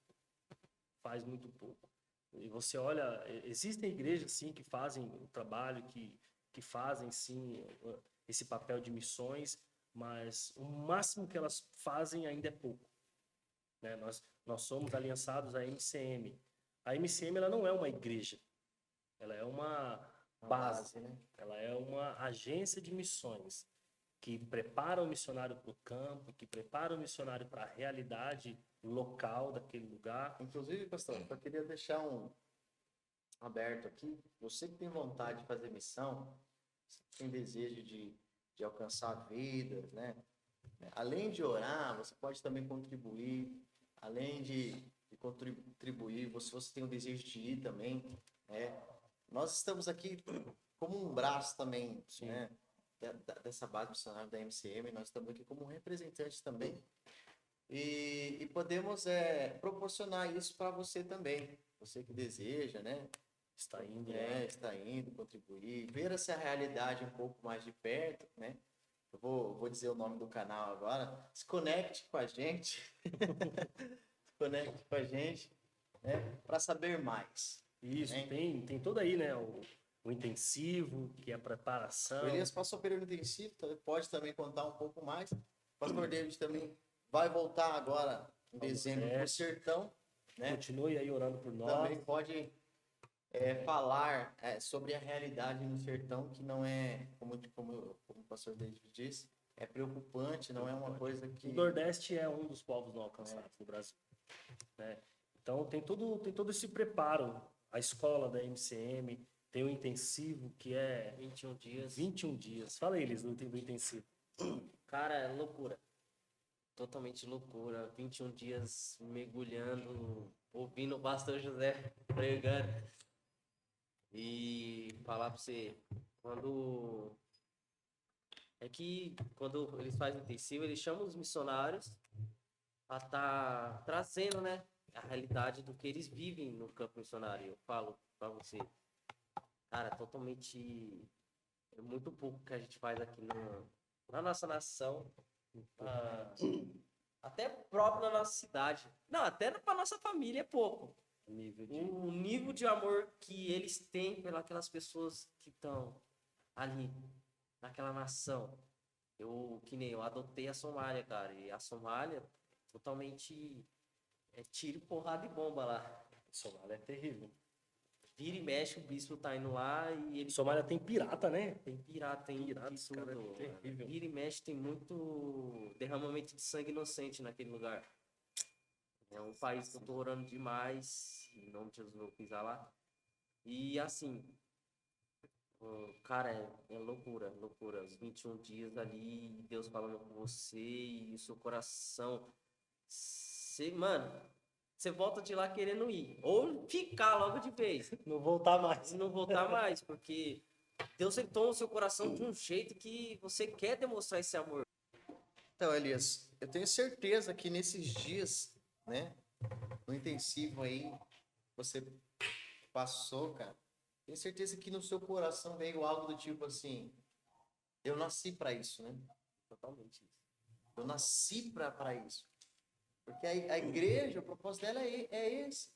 Faz muito pouco. E você olha, existem igrejas, sim, que fazem o trabalho, que fazem, sim, esse papel de missões, mas o máximo que elas fazem ainda é pouco. Né? Nós somos aliançados à MCM. A MCM, ela não é uma igreja, ela é uma base, né? Ela é uma agência de missões que prepara o missionário para o campo, que prepara o missionário para a realidade local daquele lugar. Inclusive, pastor, eu queria deixar aberto aqui. Você que tem vontade de fazer missão, tem desejo de alcançar vidas, né? Além de orar, você pode também contribuir. Além de contribuir, se você tem o desejo de ir também, né? Nós estamos aqui como um braço também, né? Dessa base missionária da MCM, nós estamos aqui como representantes também. E podemos proporcionar isso para você também. Você que deseja, né? Está indo, está indo, contribuir, ver essa realidade um pouco mais de perto, né? Eu vou dizer o nome do canal agora. Se conecte com a gente. Se conecte com a gente, né? Para saber mais. Isso, né? tem todo aí, né? O intensivo, que é a preparação. O Elias passou o período intensivo, pode também contar um pouco mais. O pastor David também vai voltar agora em dezembro para o sertão. Né? Continue aí orando por nós. Também pode falar sobre a realidade no sertão, que não é, como o pastor David disse, é preocupante, não é uma coisa que... O Nordeste é um dos povos não alcançados do Brasil. Né? Então tem todo esse preparo. A escola da MCM tem o intensivo, que é 21 dias. 21 dias. Fala aí, Elis, do intensivo. Cara, é loucura. Totalmente loucura. 21 dias mergulhando, ouvindo o pastor José pregando. E falar pra você, quando eles fazem intensivo, eles chamam os missionários a estar trazendo, né, a realidade do que eles vivem no campo missionário. Eu falo pra você, cara, totalmente é muito pouco que a gente faz aqui na nossa nação, até próprio na nossa cidade. Não, até pra nossa família é pouco. O nível de amor que eles têm pelas pessoas que estão ali, naquela nação. Que nem eu adotei a Somália, cara. E a Somália totalmente tiro, porrada e bomba lá. A Somália é terrível. Vira e mexe, o bispo tá indo lá e ele... Somália tem pirata, né? Tem pirata, tem piratas, tudo. cara, é terrível. Vira e mexe, tem muito derramamento de sangue inocente naquele lugar. É um país que eu tô orando demais. Em nome de Jesus, eu vou pisar lá. E assim, cara, é loucura, loucura. Os 21 dias ali, Deus falando com você e o seu coração. Mano, você volta de lá querendo ir. Ou ficar logo de vez. Não voltar mais. Não voltar mais, porque Deus toma o seu coração de um jeito que você quer demonstrar esse amor. Então, Elias, eu tenho certeza que nesses dias, né, no intensivo aí, você passou, cara, tenho certeza que no seu coração veio algo do tipo assim, eu nasci para isso, né? Totalmente isso. Eu nasci para isso. Porque a igreja, o propósito dela é esse.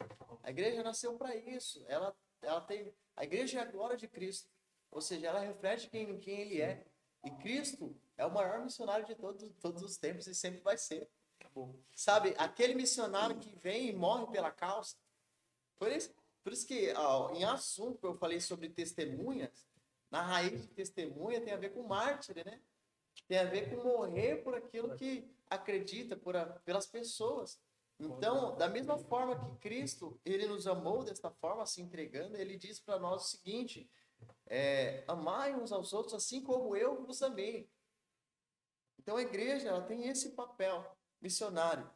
A igreja nasceu para isso. Ela tem, a igreja é a glória de Cristo. Ou seja, ela reflete quem ele é. E Cristo é o maior missionário de todos os tempos e sempre vai ser. Acabou. Sabe, aquele missionário que vem e morre pela causa. Por isso que em assunto eu falei sobre testemunhas. Na raiz de testemunha tem a ver com mártir, né? Tem a ver com morrer por aquilo que acredita, pelas pessoas. Então, da mesma forma que Cristo, ele nos amou desta forma, se entregando, ele diz para nós o seguinte: amai uns aos outros assim como eu vos amei. Então, a igreja, ela tem esse papel missionário.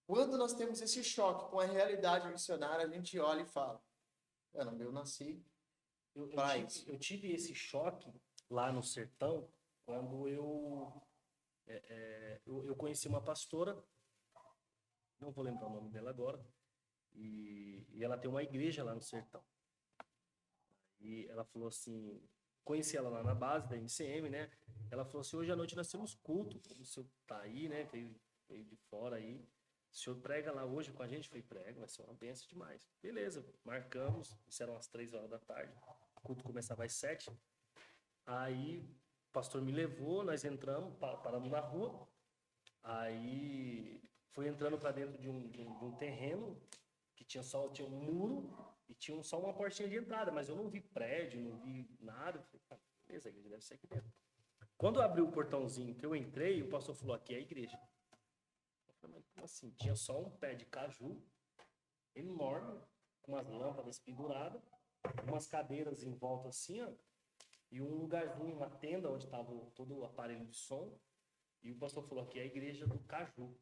Quando nós temos esse choque com a realidade missionária, a gente olha e fala: eu nasci para isso. Eu tive esse choque lá no sertão quando eu conheci uma pastora, não vou lembrar o nome dela agora, e ela tem uma igreja lá no sertão. E ela falou assim, conheci ela lá na base da MCM, né? Ela falou assim: hoje à noite nós temos culto, como o senhor tá aí, né? Veio de fora aí. O senhor prega lá hoje com a gente? Eu falei: prego, vai ser uma benção demais. Beleza, marcamos, isso eram às 3 horas da tarde, o culto começava às 7. Aí o pastor me levou, nós entramos, paramos na rua, aí foi entrando para dentro de um terreno que tinha um muro e tinha só uma portinha de entrada, mas eu não vi prédio, não vi nada. Eu falei: tá, beleza, a igreja deve ser aqui dentro. Quando eu abri o portãozinho que eu entrei, o pastor falou: aqui é a igreja. Eu falei: mas como assim? Tinha só um pé de caju enorme, com umas lâmpadas penduradas, umas cadeiras em volta assim, ó, e um lugarzinho, uma tenda onde estava todo o aparelho de som. E o pastor falou: aqui é a igreja do caju.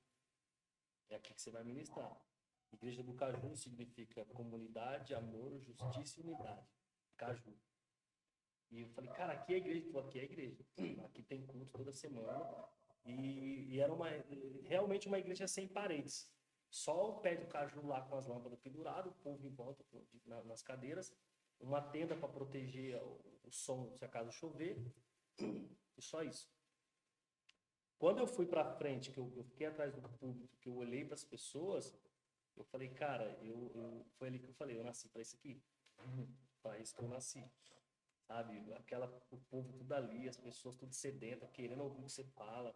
É aqui que você vai ministrar. Igreja do Caju significa comunidade, amor, justiça e unidade. Caju. E eu falei: cara, aqui é a igreja. Falei: aqui é a igreja. Aqui tem culto toda semana. E era realmente uma igreja sem paredes. Só o pé do caju lá com as lâmpadas penduradas, o povo em volta nas cadeiras, uma tenda para proteger o som se acaso chover, e só isso. Quando eu fui para frente, que eu fiquei atrás do público, que eu olhei para as pessoas, eu falei: cara, foi ali que eu falei: eu nasci para isso aqui. Para isso que eu nasci. Sabe? O povo tudo ali, as pessoas tudo sedentas, querendo ouvir o que você fala,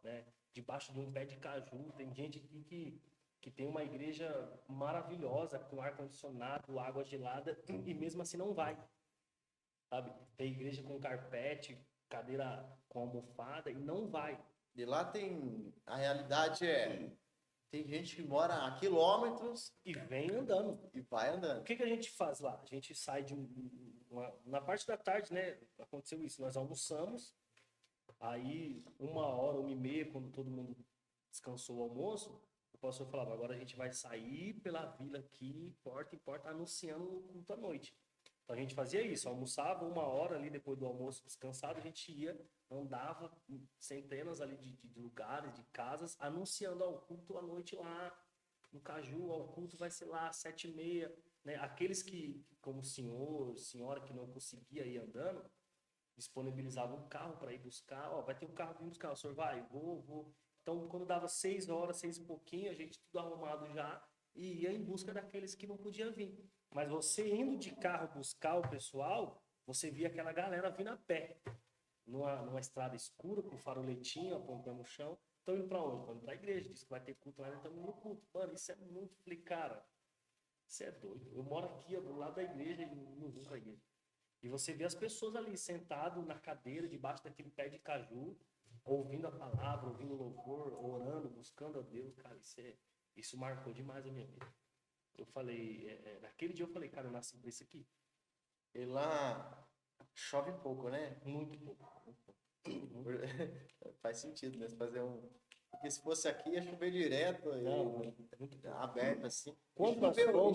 né? Debaixo de um pé de caju, tem gente aqui que tem uma igreja maravilhosa, com ar-condicionado, água gelada, e mesmo assim não vai. Sabe? Tem igreja com carpete, cadeira com almofada, e não vai. E lá a realidade tem gente que mora a quilômetros e vem andando. E vai andando. O que a gente faz lá? A gente sai na parte da tarde, né? Aconteceu isso, nós almoçamos, aí 1h, 1h30, quando todo mundo descansou o almoço, o pastor falava: agora a gente vai sair pela vila aqui, porta em porta, anunciando o culto à noite. Então a gente fazia isso, almoçava 1h ali depois do almoço, descansado, a gente ia, andava centenas ali de lugares, de casas, anunciando: o culto à noite lá no Caju, o culto vai ser lá às 7h30, né? Aqueles que, como senhor, senhora, que não conseguia ir andando, disponibilizavam um carro para ir buscar. Vai ter um carro para ir buscar, o senhor vai? Vou. Então, quando dava 6 horas, 6 e pouquinho, a gente tudo arrumado já e ia em busca daqueles que não podiam vir. Mas você indo de carro buscar o pessoal, você via aquela galera vindo a pé, numa estrada escura, com faroletinho apontando no chão. Estão indo para onde? Estão indo para a igreja. Diz que vai ter culto lá, estamos no culto. Mano, isso é muito... Falei: cara, isso é doido. Eu moro aqui do lado da igreja e não vou para a igreja. E você vê as pessoas ali sentado na cadeira, debaixo daquele pé de caju, ouvindo a palavra, ouvindo o louvor, orando, buscando a Deus. Cara, isso marcou demais a minha vida. Eu falei, naquele dia eu falei: cara, eu nasci pra isso aqui. E lá chove pouco, né? Muito pouco. Faz sentido, né? Fazer porque se fosse aqui, ia chover direto, aberto assim.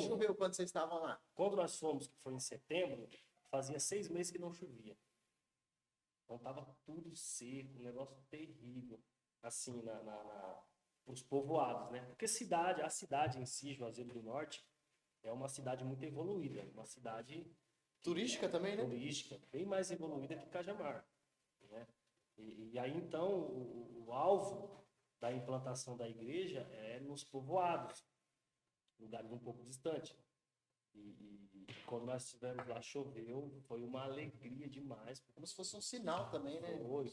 Choveu quando vocês estavam lá? Quando nós fomos, que foi em setembro, fazia 6 meses que não chovia. Então tava tudo seco, um negócio terrível, assim, para os povoados, né? Porque a cidade em si, Juazeiro do Norte, é uma cidade muito evoluída, uma cidade... Turística também, né? Turística, bem mais evoluída que Cajamar, né? E aí, então, o alvo da implantação da igreja é nos povoados, lugares um pouco distantes. E quando nós estivemos lá, choveu, foi uma alegria demais. Como se fosse um sinal também, né? Foi.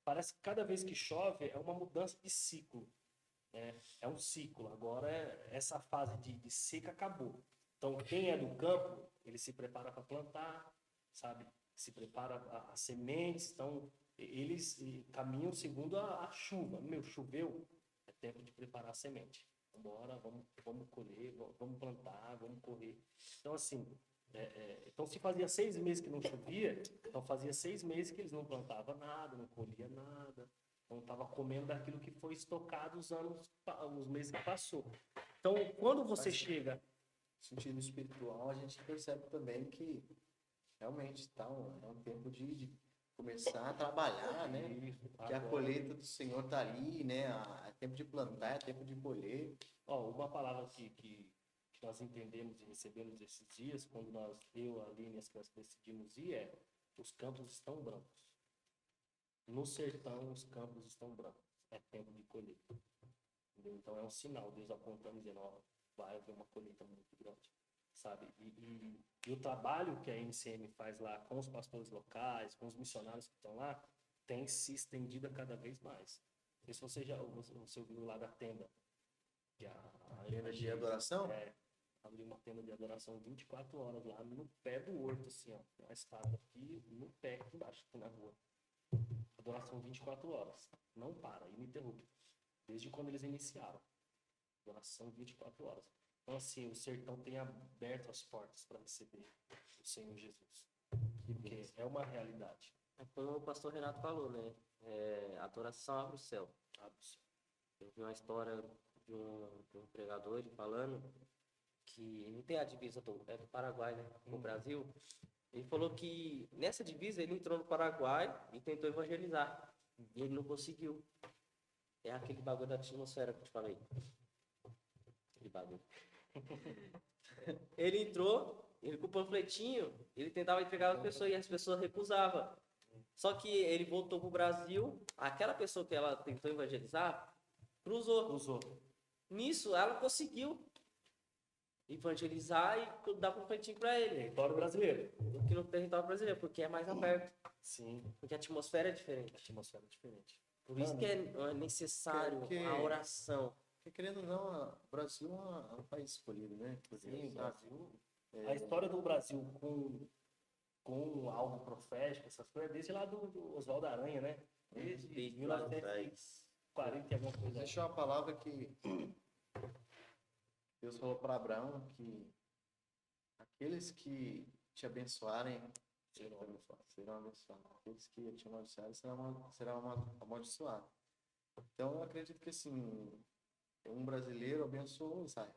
Parece que cada vez que chove é uma mudança de ciclo, né? É um ciclo. Agora, essa fase de seca acabou. Então, quem é do campo, ele se prepara para plantar, sabe? se prepara as sementes, então eles caminham segundo a chuva. Meu, choveu, é tempo de preparar a semente. Bora, vamos colher, vamos plantar, vamos correr. Então, assim, então se fazia 6 meses que não chovia, então fazia 6 meses que eles não plantavam nada, não colhia nada, não estava comendo daquilo que foi estocado os meses que passou. Então, quando você chega... No sentido espiritual, a gente percebe também que realmente é um tempo de começar a trabalhar, né? Que a colheita do Senhor tá ali, né? É tempo de plantar, é tempo de colher. Ó, uma palavra que nós entendemos e recebemos esses dias, quando eu, a Aline e as crianças decidimos ir, os campos estão brancos. No sertão, os campos estão brancos. É tempo de colher. Entendeu? Então é um sinal, Deus apontando, dizendo, ó, vai haver uma colheita muito grande, sabe? E o trabalho que a MCM faz lá com os pastores locais, com os missionários que estão lá, tem se estendido a cada vez mais. Não sei se você ouviu lá da tenda, que a Tenda de adoração? Abriu uma tenda de adoração 24 horas lá no pé do horto, assim, ó. Uma estátua aqui no pé, aqui embaixo, aqui na rua. Adoração 24 horas. Não para, ininterrupto. Desde quando eles iniciaram. Adoração 24 horas. Então, assim, o sertão tem aberto as portas para receber o Senhor Jesus. Porque é uma realidade. É como o pastor Renato falou, né? Adoração abre o céu. Abre o céu. Eu vi uma história de um pregador ele falando que ele tem a divisa do Paraguai, né? Com o Brasil. Ele falou que nessa divisa ele entrou no Paraguai e tentou evangelizar. E ele não conseguiu. É aquele bagulho da atmosfera que eu te falei. Aquele bagulho. Ele entrou, ele com o panfletinho, ele tentava entregar às pessoas e as pessoas recusavam. Só que ele voltou pro Brasil, aquela pessoa que ela tentou evangelizar, cruzou. Nisso, ela conseguiu evangelizar e dar panfletinho para ele. Território brasileiro. Aqui no território brasileiro, porque é mais aberto. Sim. Porque a atmosfera é diferente. A atmosfera é diferente. Por isso que é necessário a oração. Porque, querendo ou não, o Brasil é um país escolhido, né? Sim, o Brasil... A história do Brasil com algo profético, essas coisas, desde lá do Oswaldo Aranha, né? Desde 1940 e alguma coisa. Existe uma palavra que Deus falou para Abraão, que aqueles que te abençoarem serão abençoados. Aqueles que te amaldiçoarem serão amaldiçoados. Então, eu acredito que, assim, um brasileiro abençoou Israel.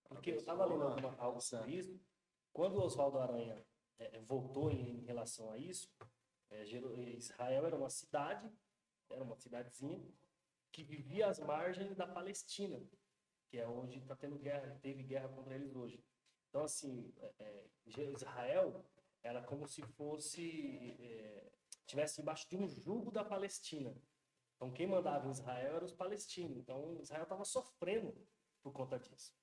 Porque eu estava lendo algo sobre isso. Quando o Oswaldo Aranha voltou em relação a isso, Israel era uma cidadezinha, que vivia às margens da Palestina, que é onde está tendo guerra, teve guerra contra eles hoje. Então, assim, Israel era como se tivesse embaixo de um jugo da Palestina. Então, quem mandava em Israel eram os palestinos. Então, Israel estava sofrendo por conta disso.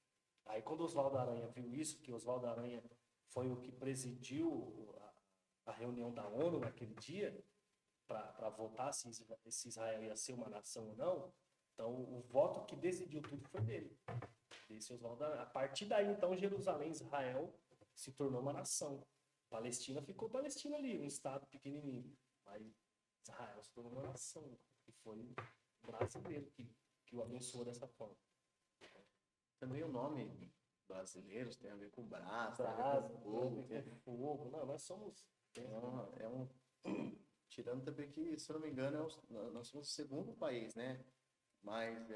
Aí, quando Oswaldo Aranha viu isso, que Oswaldo Aranha foi o que presidiu a reunião da ONU naquele dia, para votar se Israel ia ser uma nação ou não, então o voto que decidiu tudo foi dele. Desse Oswaldo Aranha. A partir daí, então, Jerusalém, Israel, se tornou uma nação. Palestina ficou Palestina ali, um estado pequenininho. Mas Israel se tornou uma nação. E foi o brasileiro que o abençoou dessa forma. Também o nome brasileiros tem a ver com brasa, tem a ver com fogo. Não, nós somos... Tirando também que, se eu não me engano, nós somos o segundo país, né? Mas,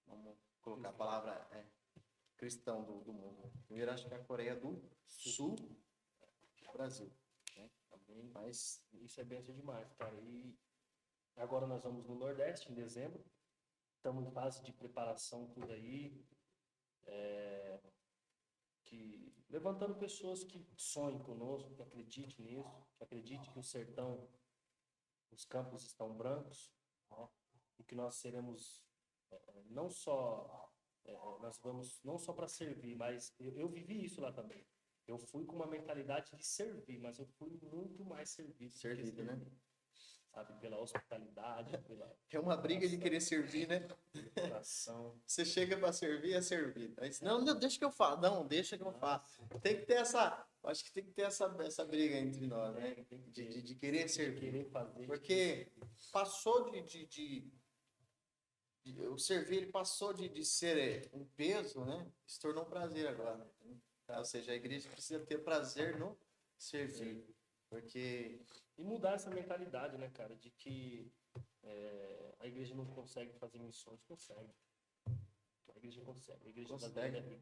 vamos colocar a palavra cristão do mundo. Primeiro, acho que é a Coreia do Sul, o Brasil. Né? Também, mas isso é bênção demais, cara. E agora nós vamos no Nordeste, em dezembro. Estamos em fase de preparação tudo aí. Levantando pessoas que sonhem conosco, que acreditem nisso, que acreditem que o sertão, os campos estão brancos, né? E que nós seremos nós vamos não só para servir, mas eu vivi isso lá também. Eu fui com uma mentalidade de servir, mas eu fui muito mais servido. Servido, né? sabe? Pela hospitalidade, pela É uma briga de querer servir, né? oração. Você chega para servir, é servir. Aí, não, não, deixa que eu faço. Não, deixa que eu faço. Tem que ter essa. Acho que tem que ter essa briga entre nós, né? Tem que De querer de servir. querer fazer. Porque passou o servir, ele passou de ser um peso, né? Se tornou um prazer agora. Ou seja, a igreja precisa ter prazer no servir. Porque E mudar essa mentalidade, né, cara, de que a igreja não consegue fazer missões. Consegue. A igreja consegue. A igreja Consegue. da Bíblia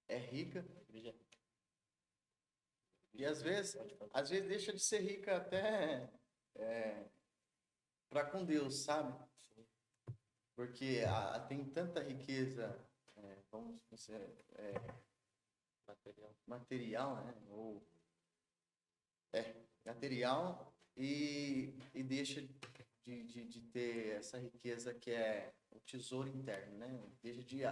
é rica. é rica. A igreja é rica. E às vezes Pode fazer. deixa de ser rica até para com Deus, sabe? Sim. Porque tem tanta riqueza, vamos dizer, material, né? Ou material e deixa de ter essa riqueza que é o tesouro interno, né? Deixa de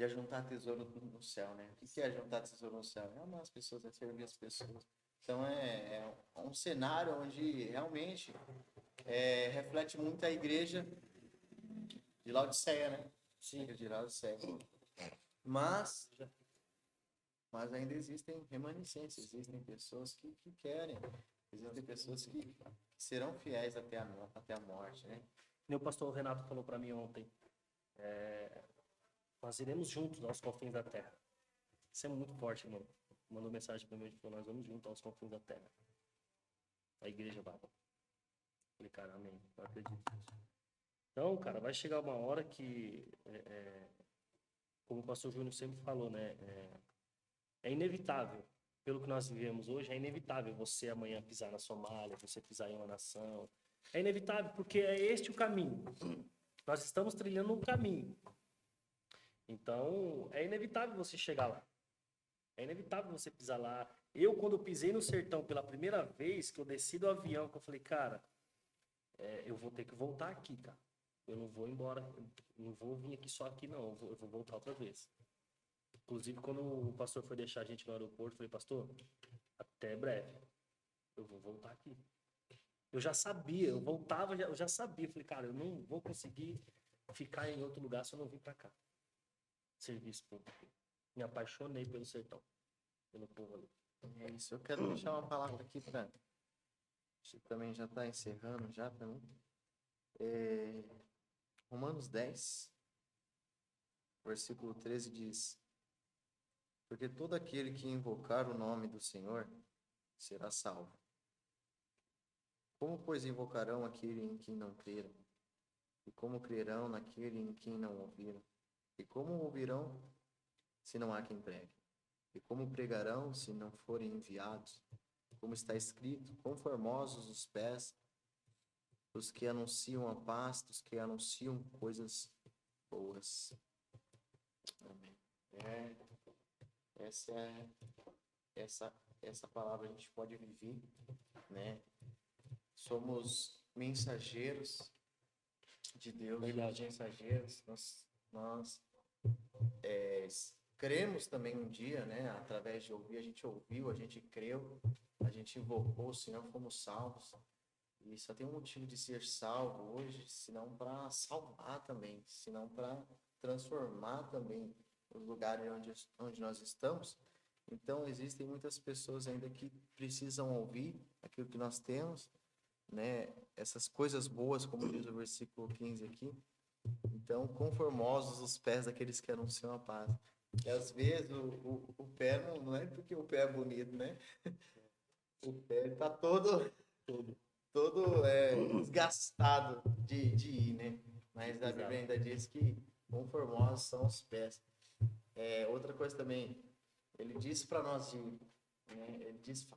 ajuntar tesouro no céu, né? O que é ajuntar tesouro no céu? É amar as pessoas, é servir as pessoas. Então é um cenário onde realmente reflete muito a igreja de Laodiceia, né? Sim. De Laodiceia. Mas ainda existem remanescentes, existem pessoas que querem, existem pessoas que serão fiéis até a morte, né? Meu pastor Renato falou para mim ontem, nós iremos juntos aos confins da terra. Isso é muito forte, mano. Mandou mensagem para mim e falou, nós vamos juntos aos confins da terra. A igreja vai. Falei, cara, amém. Eu acredito nisso. Então, cara, vai chegar uma hora que, como o pastor Júnior sempre falou, né? É inevitável, pelo que nós vivemos hoje, é inevitável você amanhã pisar na Somália, você pisar em uma nação. É inevitável, porque é este o caminho. Nós estamos trilhando um caminho. Então, é inevitável você chegar lá. É inevitável você pisar lá. Eu, quando pisei no sertão pela primeira vez, que eu desci do avião, que eu falei, cara, eu vou ter que voltar aqui, cara. Eu não vou embora, eu não vou vir aqui só aqui, não. Eu vou voltar outra vez. Inclusive, quando o pastor foi deixar a gente no aeroporto, eu falei, pastor, até breve. Eu vou voltar aqui. Eu já sabia, eu voltava, eu já sabia. Eu falei, cara, eu não vou conseguir ficar em outro lugar se eu não vir pra cá. Serviço público. Me apaixonei pelo sertão, pelo povo ali. É isso. Eu quero deixar uma palavra aqui para você também já está encerrando já também. Romanos 10, versículo 13 diz: porque todo aquele que invocar o nome do Senhor será salvo. Como, pois, invocarão aquele em quem não creram? E como crerão naquele em quem não ouviram? E como ouvirão se não há quem pregue? E como pregarão se não forem enviados? Como está escrito: quão formosos os pés dos que anunciam a paz, dos que anunciam coisas boas. Amém. Essa palavra a gente pode viver, né? Somos mensageiros de Deus, mensageiros. Nós cremos também um dia, né? Através de ouvir, a gente ouviu, a gente creu, a gente invocou o Senhor, fomos salvos. E só tem um motivo de ser salvo hoje, senão para salvar também, senão para transformar também os lugares onde nós estamos. Então, existem muitas pessoas ainda que precisam ouvir aquilo que nós temos, né? Essas coisas boas, como diz o versículo 15 aqui. Então, conformosos os pés daqueles que anunciam a paz. E às vezes o pé não é porque o pé é bonito, né? O pé está todo desgastado de ir, né? Mas a Bíblia ainda diz que conformosos são os pés. Outra coisa também, ele disse para nós ir, né? Ele diz: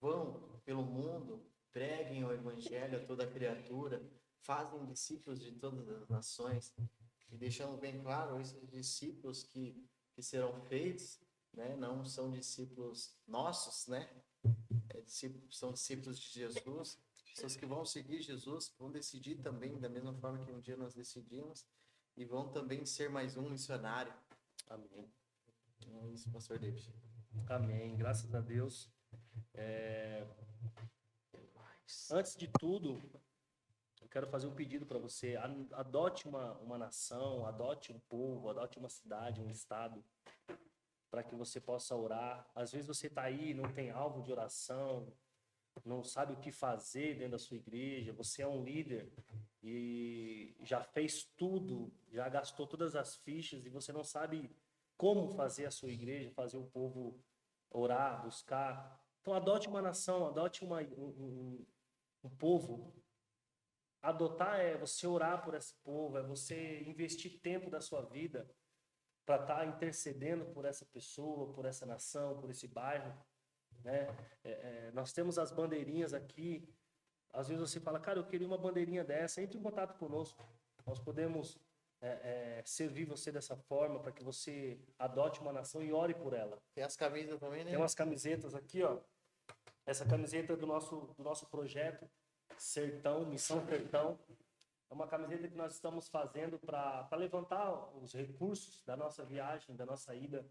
vão pelo mundo, preguem o evangelho a toda criatura, fazem discípulos de todas as nações, e deixando bem claro, esses discípulos que serão feitos, né? Não são discípulos nossos, né? São discípulos de Jesus, pessoas que vão seguir Jesus, vão decidir também, da mesma forma que um dia nós decidimos, e vão também ser mais um missionário. Amém. É isso, pastor David. Amém. Graças a Deus. Antes de tudo, eu quero fazer um pedido para você. Adote uma nação, adote um povo, adote uma cidade, um estado, para que você possa orar. Às vezes você está aí, não tem alvo de oração, não sabe o que fazer dentro da sua igreja, você é um líder e já fez tudo, já gastou todas as fichas e você não sabe como fazer a sua igreja, fazer o povo orar, buscar. Então adote uma nação, adote um povo. Adotar é você orar por esse povo, é você investir tempo da sua vida para estar intercedendo por essa pessoa, por essa nação, por esse bairro, né? Nós temos as bandeirinhas aqui. Às vezes você fala, cara, eu queria uma bandeirinha dessa. Entre em contato conosco. Nós podemos servir você dessa forma para que você adote uma nação e ore por ela. Tem as camisas também, né? Tem umas camisetas aqui, ó. Essa camiseta é do nosso projeto Sertão, Missão Sertão. É uma camiseta que nós estamos fazendo para levantar os recursos da nossa viagem, da nossa ida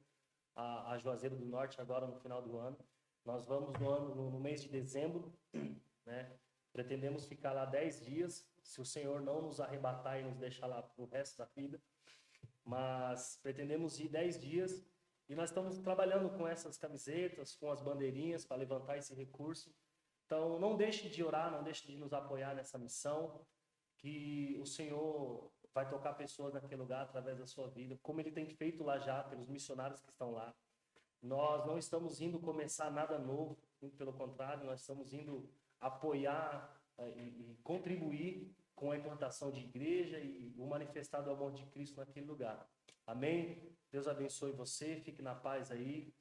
a Juazeiro do Norte agora no final do ano. Nós vamos no mês de dezembro, né? Pretendemos ficar lá 10 dias, se o Senhor não nos arrebatar e nos deixar lá pro resto da vida. Mas pretendemos ir 10 dias e nós estamos trabalhando com essas camisetas, com as bandeirinhas para levantar esse recurso. Então não deixe de orar, não deixe de nos apoiar nessa missão, que o Senhor vai tocar pessoas naquele lugar através da sua vida, como Ele tem feito lá já, pelos missionários que estão lá. Nós não estamos indo começar nada novo, muito pelo contrário, nós estamos indo apoiar e contribuir com a implantação de igreja e o manifestar do amor de Cristo naquele lugar. Amém? Deus abençoe você, fique na paz aí.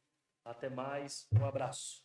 Até mais, um abraço.